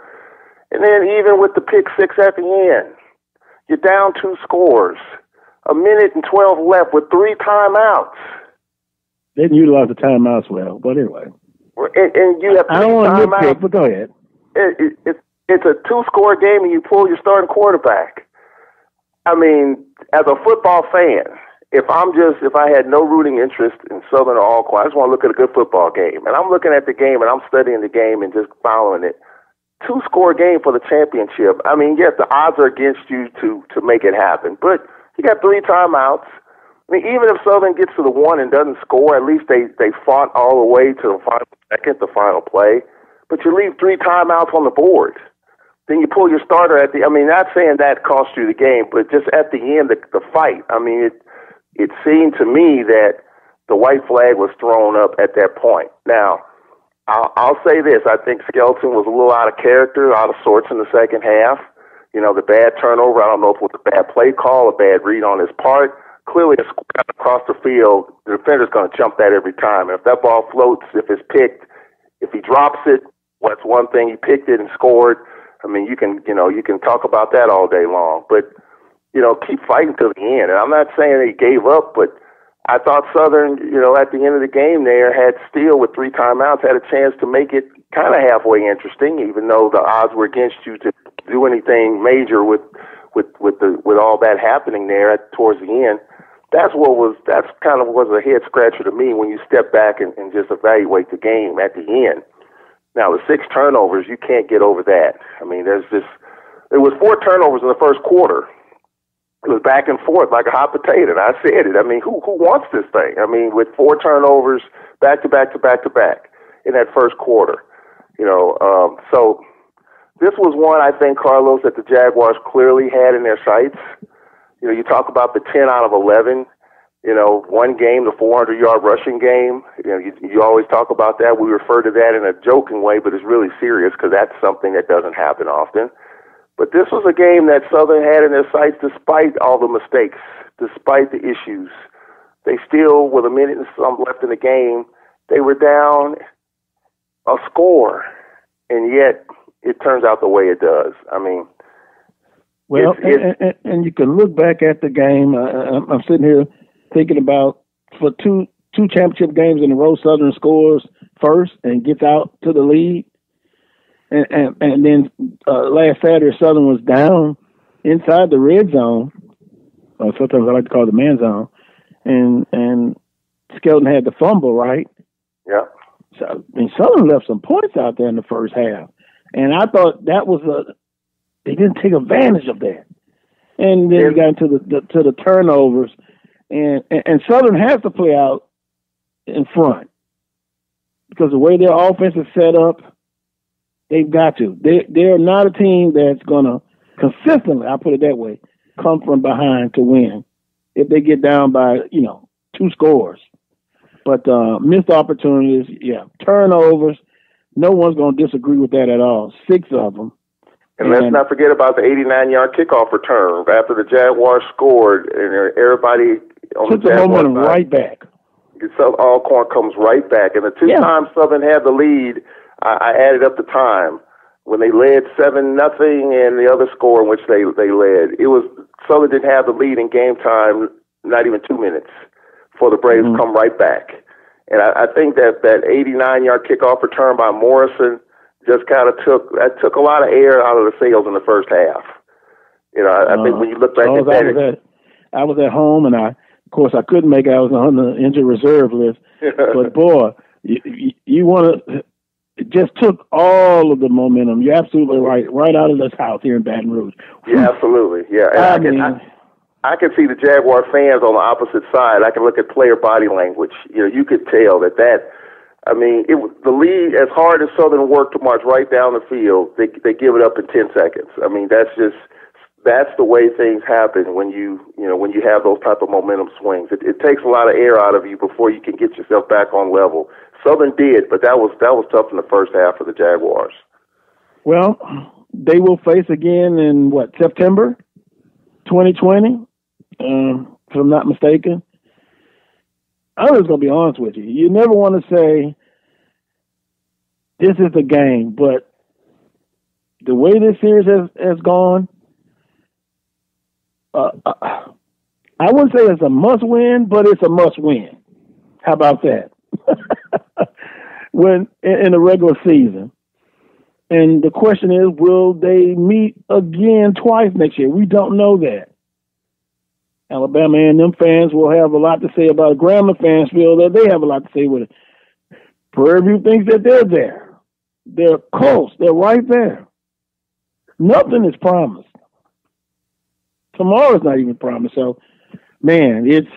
And then even with the pick 6 at the end, you're down 2 scores. 1:12 left with 3 timeouts. They didn't utilize the timeouts well, but anyway. And you have 3 timeouts. I don't want to nitpick, but go ahead. It's a 2-score game, and you pull your starting quarterback. I mean, as a football fan, if I had no rooting interest in Southern or Alcorn, I just want to look at a good football game. And I'm looking at the game, and I'm studying the game and just following it. 2-score game for the championship. I mean, yes, the odds are against you to make it happen, but you got 3 timeouts. I mean, even if Southern gets to the 1 and doesn't score, at least they fought all the way to the final second, the final play. But you leave 3 timeouts on the board. Then you pull your starter at not saying that cost you the game, but just at the end, the fight. I mean, it seemed to me that the white flag was thrown up at that point. Now, I'll say this. I think Skelton was a little out of character, out of sorts in the second half. You know, the bad turnover, I don't know if it was a bad play call, a bad read on his part. Clearly, a square across the field, the defender's going to jump that every time. And if that ball floats, if it's picked, if he drops it, that's one thing. He picked it and scored. I mean, you can talk about that all day long. But, keep fighting till the end. And I'm not saying they gave up, but I thought Southern, at the end of the game there had Steele with 3 timeouts, had a chance to make it kind of halfway interesting, even though the odds were against you to do anything major with all that happening there towards the end. That's kind of was a head scratcher to me when you step back and just evaluate the game at the end. Now the 6 turnovers, you can't get over that. I mean, there was 4 turnovers in the first quarter. It was back and forth like a hot potato. And I said it. I mean, who wants this thing? I mean, with 4 turnovers back to back to back to back in that first quarter, so this was one, I think, Carlos, that the Jaguars clearly had in their sights. You talk about the 10 out of 11, one game, the 400-yard rushing game. You always talk about that. We refer to that in a joking way, but it's really serious because that's something that doesn't happen often. But this was a game that Southern had in their sights despite all the mistakes, despite the issues. They still, with a minute and some left in the game, they were down a score, and yet it turns out the way it does. I mean, well, and you can look back at the game. I'm sitting here thinking about for two championship games in a row, Southern scores first and gets out to the lead. And then last Saturday, Southern was down inside the red zone. Sometimes I like to call it the man zone. And Skelton had the fumble, right? Yeah. So Southern left some points out there in the first half. And I thought that was they didn't take advantage of that. And then you got into the turnovers. And Southern has to play out in front because the way their offense is set up, they've got to. They're not a team that's going to consistently, I'll put it that way, come from behind to win if they get down by, 2 scores. But missed opportunities, turnovers, no one's going to disagree with that at all. 6 of them. And let's not forget about the 89-yard kickoff return after the Jaguars scored, and everybody on took the momentum right back. So Alcorn comes right back. And the 2 times Southern had the lead, I added up the time when they led 7-0 and the other score in which they led. It was Southern didn't have the lead in game time, not even 2 minutes, for the Braves come right back. And I think that 89-yard kickoff return by Morrison just kind of took a lot of air out of the sails in the first half. I think when you look back at that, I was at home, and of course I couldn't make it. I was on the injured reserve list. But boy, you want to. It just took all of the momentum. You're absolutely right out of this house here in Baton Rouge. Yeah, absolutely. Yeah, and I can see the Jaguar fans on the opposite side. I can look at player body language. You could tell that. The lead, as hard as Southern worked to march right down the field, they give it up in 10 seconds. I mean, that's the way things happen when you have those type of momentum swings. It takes a lot of air out of you before you can get yourself back on level. Southern did, but that was tough in the first half for the Jaguars. Well, they will face again in September 2020, if I'm not mistaken. I'm just going to be honest with you. You never want to say this is the game, but the way this series has gone, I wouldn't say it's a must-win, but it's a must-win. How about that? When in the regular season. And the question is, will they meet again twice next year? We don't know that. Alabama and them fans will have a lot to say about it. Grambling fans feel that they have a lot to say with it. Prairie View thinks that they're there. They're close. They're right there. Nothing is promised. Tomorrow's not even promised. So, man, it's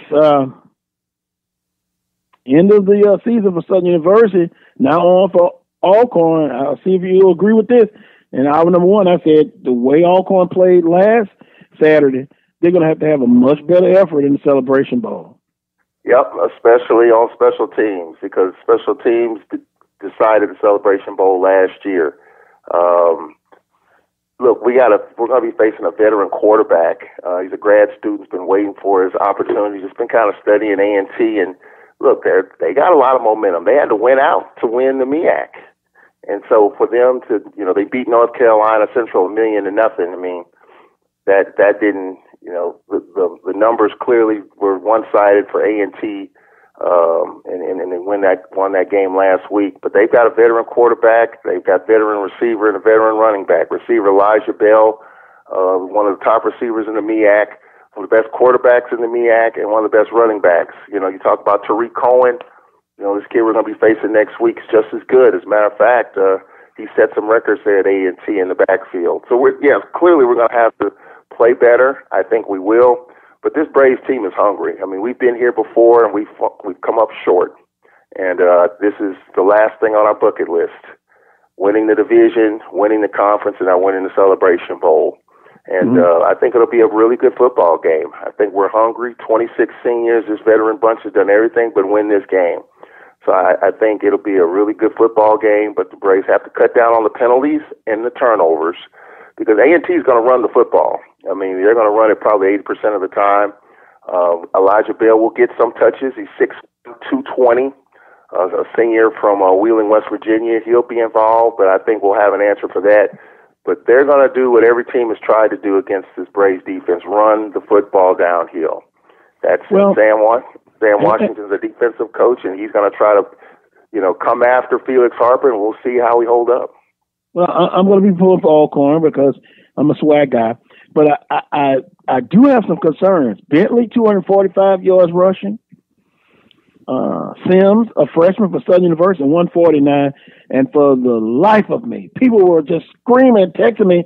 end of the season for Southern University. Now on for Alcorn. I'll see if you agree with this. And hour number 1, I said the way Alcorn played last Saturday, they're going to have a much better effort in the Celebration Bowl. Yep, especially on special teams, because special teams decided the Celebration Bowl last year. Look, we're going to be facing a veteran quarterback. He's a grad student, has been waiting for his opportunity. He's been kind of studying A&T, and look, they got a lot of momentum. They had to win out to win the MEAC. And so for them to, they beat North Carolina Central 1,000,000 to nothing. I mean, that didn't, The numbers clearly were one-sided for A&T, and they won that game last week. But they've got a veteran quarterback, they've got veteran receiver, and a veteran running back. Receiver Elijah Bell, one of the top receivers in the MEAC, one of the best quarterbacks in the MEAC, and one of the best running backs. You talk about Tariq Cohen. This kid we're going to be facing next week is just as good. As a matter of fact, he set some records there at A&T in the backfield. So clearly we're going to have to play better. I think we will. But this Braves team is hungry. I mean, we've been here before, and we've come up short. And this is the last thing on our bucket list: winning the division, winning the conference, and now winning the Celebration Bowl. And I think it'll be a really good football game. I think we're hungry. 26 seniors, this veteran bunch has done everything but win this game. So I think it'll be a really good football game, but the Braves have to cut down on the penalties and the turnovers, because A&T is going to run the football. I mean, they're going to run it probably 80% of the time. Elijah Bell will get some touches. He's 6'2", 220, a senior from Wheeling, West Virginia. He'll be involved, but I think we'll have an answer for that. But they're going to do what every team has tried to do against this Braves defense: run the football downhill. That's Sam Washington's a defensive coach, and he's going to try to, come after Felix Harper, and we'll see how we hold up. Well, I'm going to be pulling for Alcorn because I'm a swag guy, but I do have some concerns. Bentley, 245 yards rushing. Sims, a freshman for Southern University, 149. And for the life of me, people were just screaming, texting me,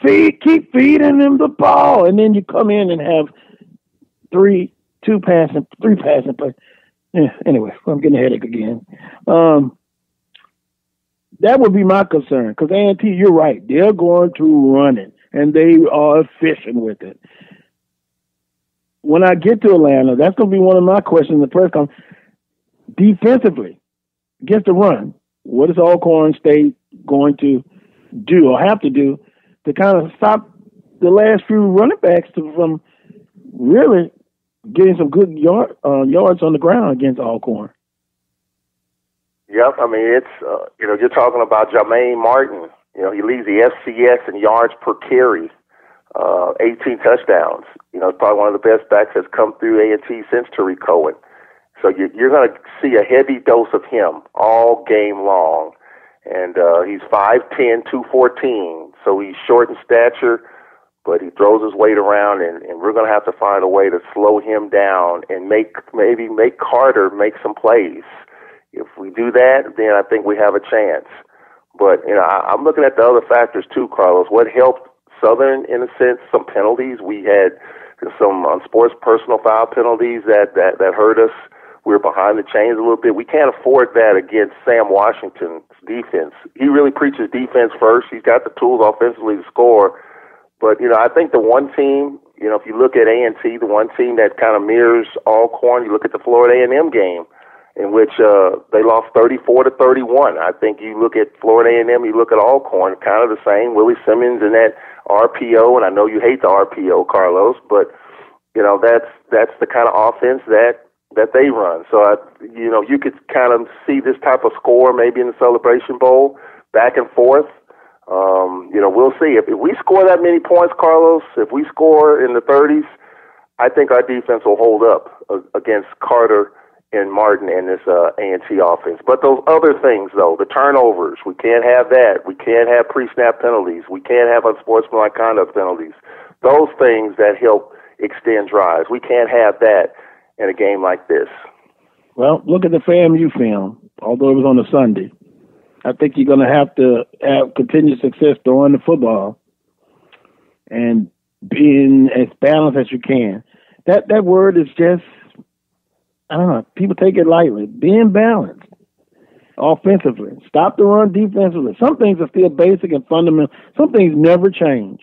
keep feeding them the ball. And then you come in and have three passing plays. Yeah, anyway, I'm getting a headache again. That would be my concern, because A&T, you're right. They're going to run it, and they are efficient with it. When I get to Atlanta, that's going to be one of my questions in the press conference. Defensively, against the run, what is Alcorn State going to do or have to do to kind of stop the last few running backs from really getting some good yards on the ground against Alcorn? Yep, I mean, it's, you're talking about Jermaine Martin. He leads the FCS in yards per carry, 18 touchdowns. Probably one of the best backs that's come through A&T since Tariq Cohen. So you're going to see a heavy dose of him all game long. And he's 5'10", 214, so he's short in stature, but he throws his weight around, and we're going to have to find a way to slow him down and maybe make Carter make some plays. If we do that, then I think we have a chance. But, I'm looking at the other factors too, Carlos. What helped Southern, in a sense, some penalties. We had some unsports personal foul penalties that hurt us. We were behind the chains a little bit. We can't afford that against Sam Washington's defense. He really preaches defense first. He's got the tools offensively to score. But, I think the one team, if you look at A&T, the one team that kind of mirrors Alcorn, you look at the Florida A&M game, in which they lost 34-31. I think you look at Florida A&M, you look at Alcorn, kind of the same. Willie Simmons and that RPO, and I know you hate the RPO, Carlos, but that's the kind of offense that they run. So you could kind of see this type of score maybe in the Celebration Bowl, back and forth. We'll see if we score that many points, Carlos. If we score in the 30s, I think our defense will hold up against Carter and Martin and this A&T offense. But those other things, though, the turnovers, we can't have that. We can't have pre-snap penalties. We can't have unsportsmanlike conduct penalties. Those things that help extend drives. We can't have that in a game like this. Well, look at the FAMU film, although it was on a Sunday. I think you're going to have continued success throwing the football and being as balanced as you can. That word is just, I don't know, people take it lightly. Being balanced offensively. Stop the run defensively. Some things are still basic and fundamental. Some things never change.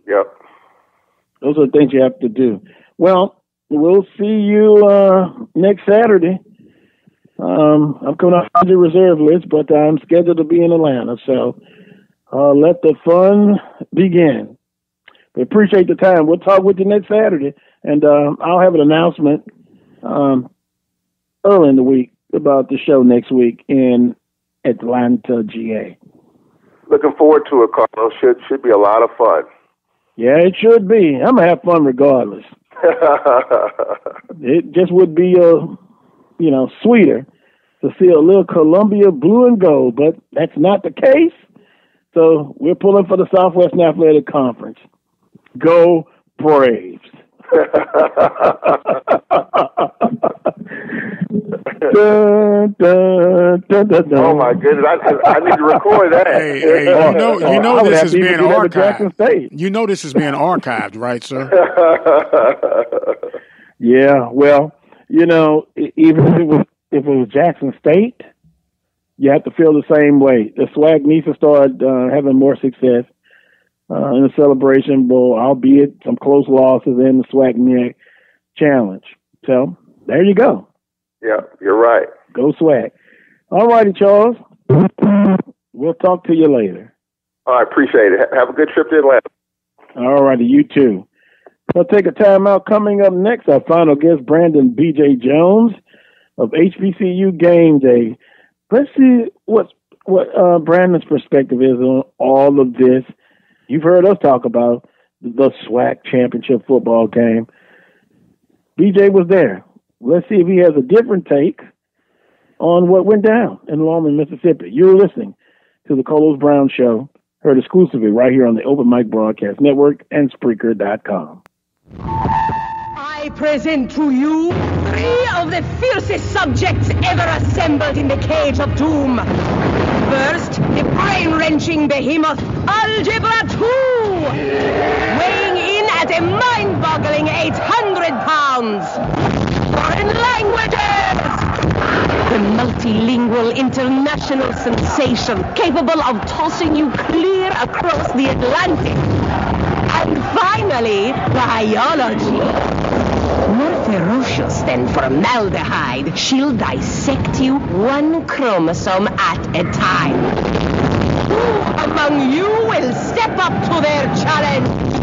Yep. Those are the things you have to do. Well, we'll see you next Saturday. I'm coming off the reserve list, but I'm scheduled to be in Atlanta. So let the fun begin. We appreciate the time. We'll talk with you next Saturday, and I'll have an announcement early in the week about the show next week in Atlanta, GA. Looking forward to it, Carlos. Should be a lot of fun. Yeah, it should be. I'm going to have fun regardless. It just would be, sweeter to see a little Columbia blue and gold, but that's not the case. So we're pulling for the Southwestern Athletic Conference. Go Braves. Dun, dun, dun, dun, dun. Oh my goodness! I need to record that. Hey, you know this is being archived. You know this is being archived, right, sir? Yeah. Well, even if it was Jackson State, you have to feel the same way. The SWAC needs to start having more success in the Celebration Bowl, albeit some close losses in the SWAC NEAC Challenge. So there you go. Yeah, you're right. Go SWAC. All righty, Charles. We'll talk to you later. All right, appreciate it. Have a good trip to Atlanta. All righty, you too. We'll take a time out. Coming up next, our final guest, Brandon B.J. Jones of HBCU Game Day. Let's see what Brandon's perspective is on all of this. You've heard us talk about the SWAC championship football game. B.J. was there. Let's see if he has a different take on what went down in Longman, Mississippi. You're listening to the Carlos Brown Show, heard exclusively right here on the Open Mic Broadcast Network and Spreaker.com. I present to you 3 of the fiercest subjects ever assembled in the cage of doom. First, the brain-wrenching behemoth Algebra 2, weighing in at a mind-boggling 800 pounds. Foreign languages! The multilingual international sensation capable of tossing you clear across the Atlantic. And finally, biology. More ferocious than formaldehyde, she'll dissect you 1 chromosome at a time. Who among you will step up to their challenge?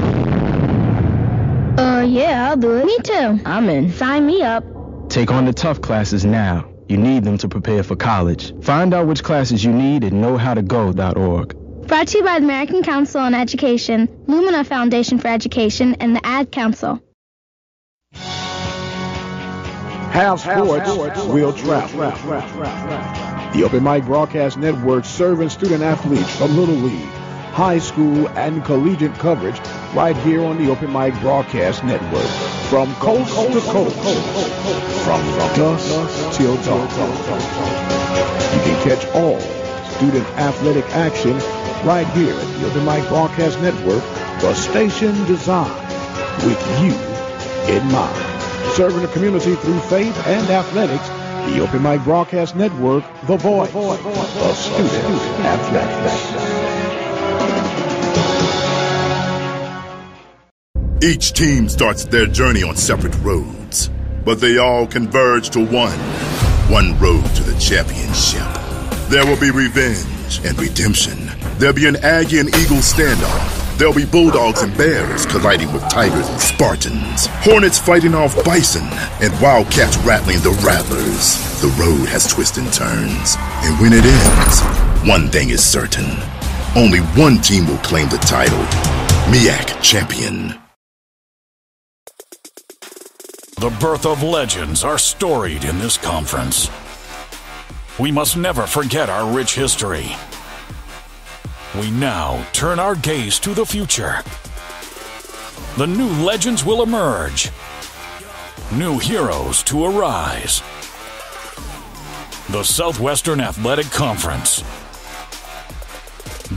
Yeah, I'll do it. Me too. I'm in. Sign me up. Take on the tough classes now. You need them to prepare for college. Find out which classes you need at knowhowtogo.org. Brought to you by the American Council on Education, Lumina Foundation for Education, and the Ad Council. Have sports, we'll travel. The Open Mic Broadcast Network serving student athletes from Little League, high school, and collegiate coverage right here on the Open Mic Broadcast Network. From coast to coast, from dusk till dawn. You can catch all student athletic action right here at the Open Mic Broadcast Network, the station designed with you in mind. Serving the community through faith and athletics, the Open Mic Broadcast Network, the voice of student athletics. Each team starts their journey on separate roads, but they all converge to one road to the championship. There will be revenge and redemption. There'll be an Aggie and Eagle standoff. There'll be Bulldogs and Bears colliding with Tigers and Spartans. Hornets fighting off Bison and Wildcats rattling the Rattlers. The road has twists and turns, and when it ends, one thing is certain. Only one team will claim the title. MEAC champion. The birth of legends are storied in this conference. We must never forget our rich history. We now turn our gaze to the future. The new legends will emerge. New heroes to arise. The Southwestern Athletic Conference.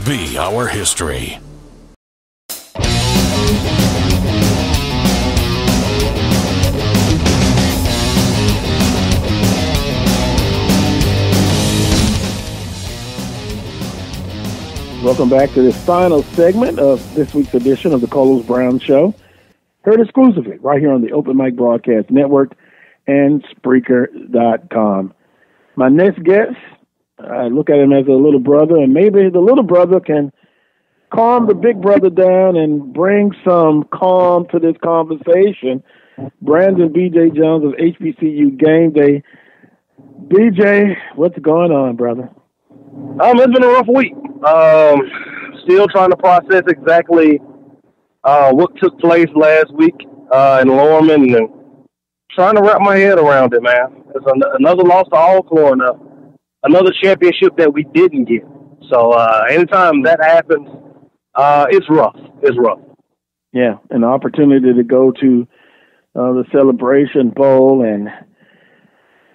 Be our history. Welcome back to this final segment of this week's edition of the Carlos Brown Show. Heard exclusively right here on the Open Mic Broadcast Network and Spreaker.com. My next guest, I look at him as a little brother, and maybe the little brother can calm the big brother down and bring some calm to this conversation. Brandon B.J. Jones of HBCU Game Day. B.J., what's going on, brother? It's been a rough week. Still trying to process exactly what took place last week in Lorman, and trying to wrap my head around it, man. It's another loss to Alcorn, another championship that we didn't get. So anytime that happens, it's rough. It's rough. Yeah, an opportunity to go to the Celebration Bowl, and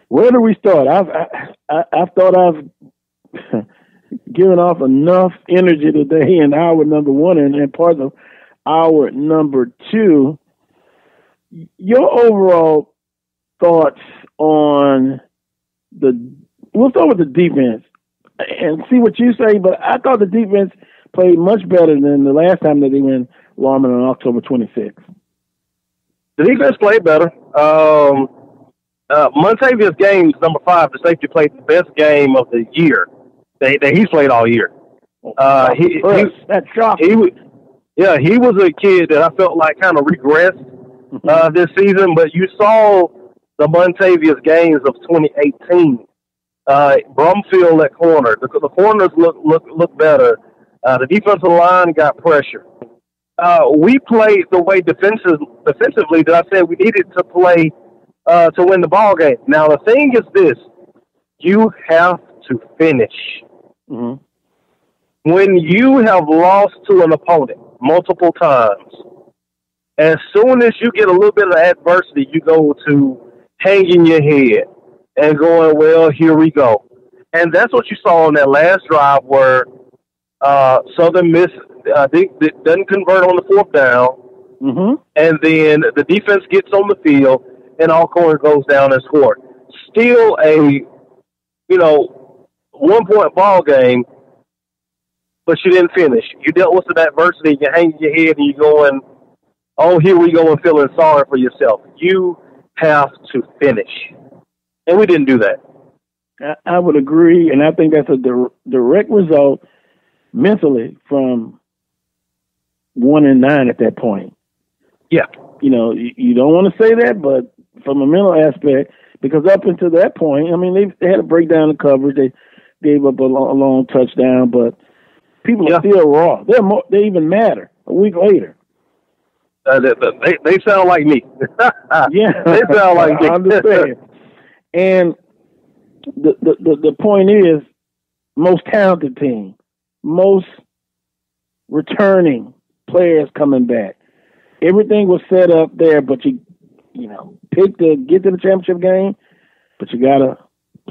where do we start? I've thought I've given off enough energy today in hour number one and part of hour number two. Your overall thoughts on we'll start with the defense and see what you say, but I thought the defense played much better than the last time that they went Lawman on October 26th. The defense played better. Montavious Gaines, number 5, the safety, played the best game of the year that he's played all year. That's shocking. He was a kid that I felt like kind of regressed this season, but you saw the Montavious Gaines of 2018. Brumfield at corner. The corners look better. The defensive line got pressure. We played the way defensively that I said we needed to play to win the ball game. Now, the thing is this. You have to finish. Mm-hmm. When you have lost to an opponent multiple times, as soon as you get a little bit of adversity, you go to hanging your head and going, well, here we go. And that's what you saw on that last drive where Southern doesn't convert on the fourth down, mm-hmm. and then the defense gets on the field, and Alcorn goes down and scores. Still a, 1-point ball game, but you didn't finish. You dealt with some adversity, you hang your head, and you're going, oh, here we go, and feeling sorry for yourself. You have to finish. And we didn't do that. I would agree, and I think that's a direct result mentally from 1-9 at that point. Yeah. You don't want to say that, but from a mental aspect, because up until that point, I mean, they had a breakdown of coverage. They gave up a long touchdown, but people are still raw. They even matter a week later. They sound like me. Yeah. They sound like me. I understand. And the point is, most talented team, most returning players coming back. Everything was set up there, but you pick to get to the championship game, but you got to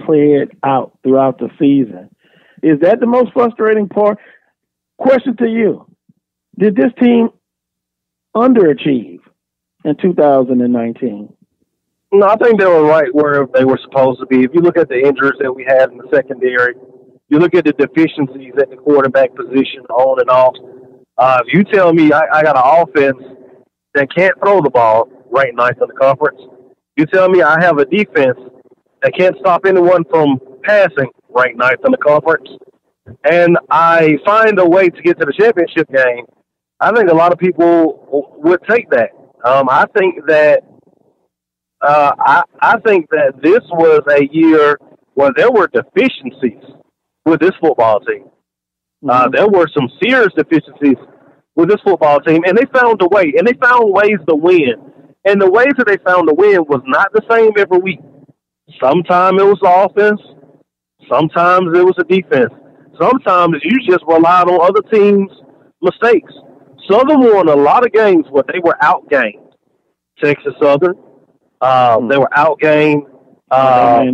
play it out throughout the season. Is that the most frustrating part? Question to you. Did this team underachieve in 2019? No, I think they were right where they were supposed to be. If you look at the injuries that we had in the secondary, you look at the deficiencies at the quarterback position on and off. If you tell me I got an offense that can't throw the ball, ranked 9th in the conference, you tell me I have a defense that can't stop anyone from passing, ranked 9th in the conference, and I find a way to get to the championship game, I think a lot of people would take that. I think that this was a year where there were deficiencies with this football team. There were some serious deficiencies with this football team, and they found a way, and they found ways to win. And the ways that they found to win was not the same every week. Sometimes it was offense. Sometimes it was a defense. Sometimes you just relied on other teams' mistakes. Southern won a lot of games where they were outgained. Texas Southern, they were outgained by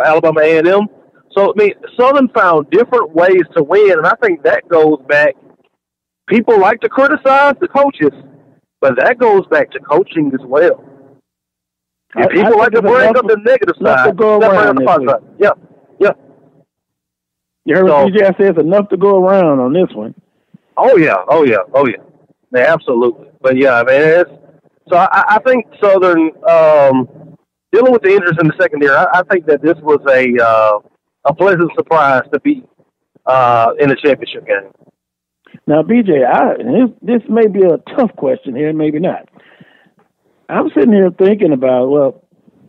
Alabama A&M. So, Southern found different ways to win, and I think that goes back. People like to criticize the coaches, but that goes back to coaching as well. And people like to bring up the negative side. Yeah. You heard what DJ said, it's enough to go around on this one. Oh, yeah. Yeah, absolutely. But, yeah, man, so I think Southern, dealing with the injuries in the secondary, I think that this was a pleasant surprise to be in the championship game. Now, BJ, this may be a tough question here, maybe not. I'm sitting here thinking about,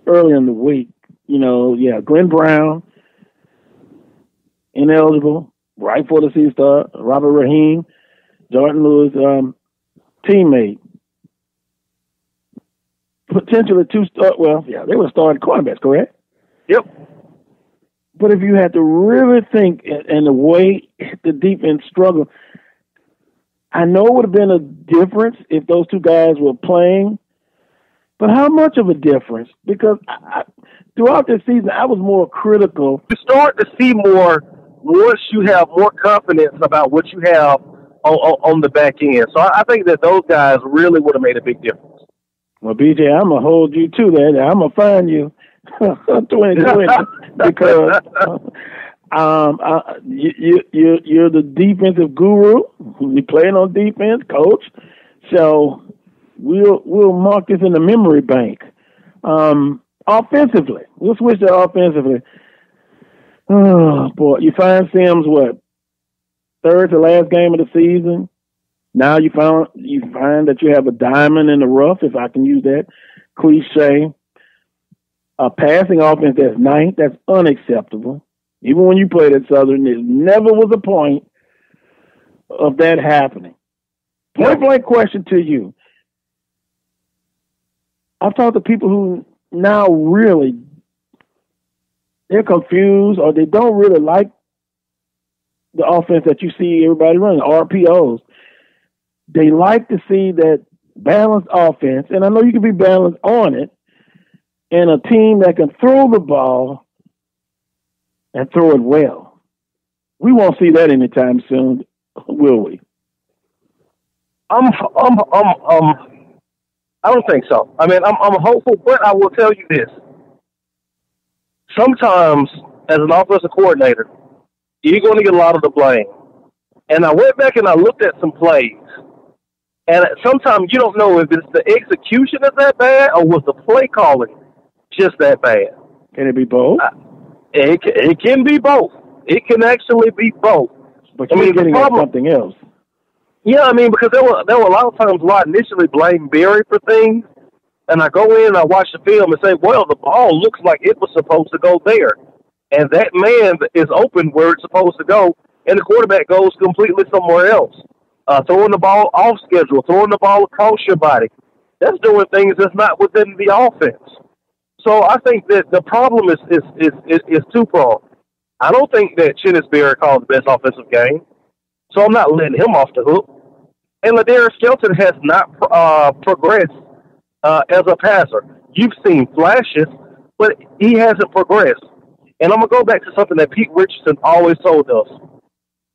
early in the week, Glenn Brown, ineligible, right for the season start, Robert Rahim, Jordan Lewis, teammate, potentially they were starting quarterbacks, correct? Yep. But if you had to really think and the way the defense struggled, I know it would have been a difference if those two guys were playing, but how much of a difference? Because throughout this season, I was more critical. You start to see more once you have more confidence about what you have on the back end. So I think that those guys really would have made a big difference. Well, BJ, I'm going to hold you to that. I'm going to find you 2020 because you're the defensive guru. You're playing on defense, coach. So we'll mark this in the memory bank. Offensively, we'll switch to offensively. Oh boy, you find Sims third to last game of the season. Now you find that you have a diamond in the rough, if I can use that cliche. A passing offense that's ninth, that's unacceptable. Even when you played at Southern, there never was a point of that happening. Point blank question to you. I've talked to people who now really, they're confused or they don't really like the offense that you see everybody running, RPOs. They like to see that balanced offense, and I know you can be balanced on it, and a team that can throw the ball and throw it well. We won't see that anytime soon, will we? I don't think so. I mean, I'm hopeful, but I will tell you this. Sometimes, as an offensive coordinator, you're going to get a lot of the blame. And I went back and I looked at some plays. And sometimes you don't know if it's the execution that's that bad or was the play calling just that bad. Can it be both? It can be both. It can actually be both. But you're getting at something else. Yeah, I mean, because there were a lot of times where I initially blamed Barry for things, and I go in and I watch the film and say, well, the ball looks like it was supposed to go there. And that man is open where it's supposed to go, and the quarterback goes completely somewhere else. Throwing the ball off schedule, throwing the ball across your body. That's doing things that's not within the offense. So I think that the problem is two-pronged. I don't think that Chennis Berry called the best offensive game, so I'm not letting him off the hook. And Ladarius Skelton has not progressed as a passer. You've seen flashes, but he hasn't progressed. And I'm going to go back to something that Pete Richardson always told us.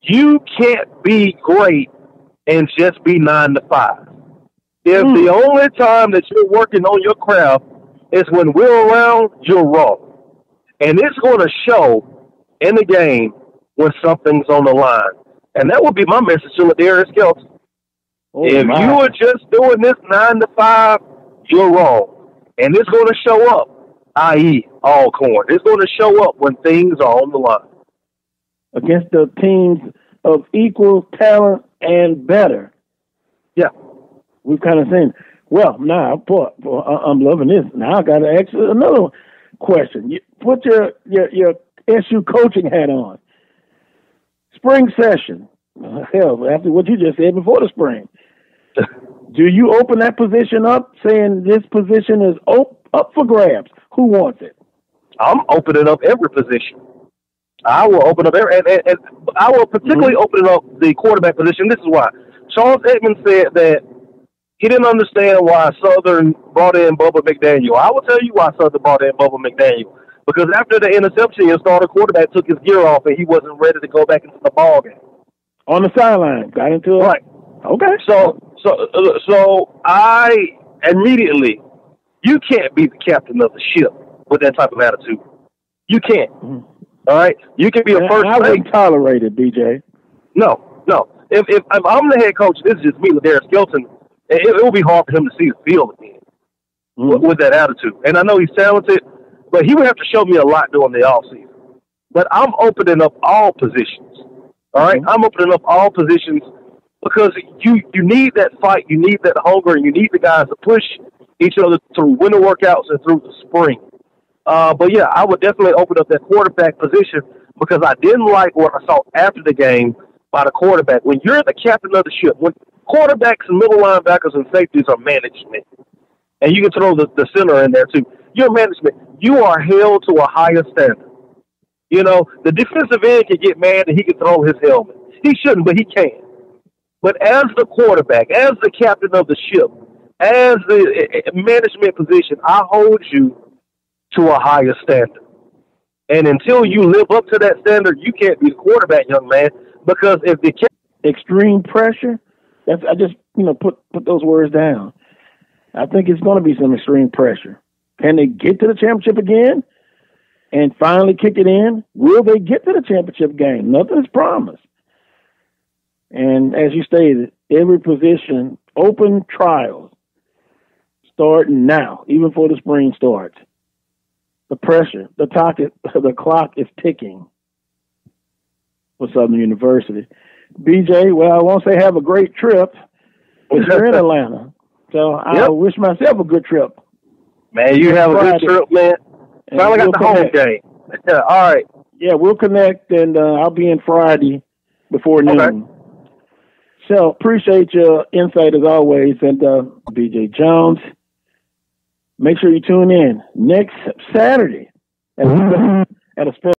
You can't be great and just be 9 to 5. If the only time that you're working on your craft is when we're around, you're wrong. And it's going to show in the game when something's on the line. And that would be my message to Ladarius Skelton. If you are just doing this 9 to 5, you're wrong. And it's going to show up, i.e. Alcorn. It's going to show up when things are on the line. Against the teams of equal talent and better. Yeah. We've kind of seen. Well, now, I'm loving this. Now I got to ask you another question. You put your SU coaching hat on. Spring session. Hell, after what you just said before the spring. Do you open that position up saying this position is up for grabs? Who wants it? I'm opening up every position. I will open up every, and I will particularly open up the quarterback position. This is why. Charles Edmond said that he didn't understand why Southern brought in Bubba McDaniel. I will tell you why Southern brought in Bubba McDaniel. Because after the interception, your starter quarterback took his gear off and he wasn't ready to go back into the ball game. On the sideline, got into it. Right. Okay. So I immediately, you can't be the captain of the ship with that type of attitude. You can't. All right. You can be a first. I wouldn't tolerate it, BJ. No. If I'm the head coach, this is just me, Ladarius Skelton. It will be hard for him to see the field again with that attitude. And I know he's talented, but he would have to show me a lot during the offseason. But I'm opening up all positions. All right? I'm opening up all positions because you need that fight, you need that hunger, and you need the guys to push each other through winter workouts and through the spring. But, yeah, I would definitely open up that quarterback position because I didn't like what I saw after the game by the quarterback. When you're the captain of the ship, quarterbacks and middle linebackers and safeties are management. And you can throw the center in there, too. You're management. You are held to a higher standard. You know, the defensive end can get mad and he can throw his helmet. He shouldn't, but he can. But as the quarterback, as the captain of the ship, as the management position, I hold you to a higher standard. And until you live up to that standard, you can't be the quarterback, young man. Because if the extreme pressure, I just put those words down. I think it's going to be some extreme pressure. Can they get to the championship again and finally kick it in? Will they get to the championship game? Nothing's promised. And as you stated, every position, open trials, starting now, even before the spring starts. The pressure, the clock is ticking for Southern University. BJ, well, I won't say have a great trip, but you're in Atlanta. So I wish myself a good trip. Man, you have a good trip, man. Finally got the home game. All right. Yeah, we'll connect, and I'll be in Friday before noon. Okay. So appreciate your insight as always. And BJ Jones, make sure you tune in next Saturday at a special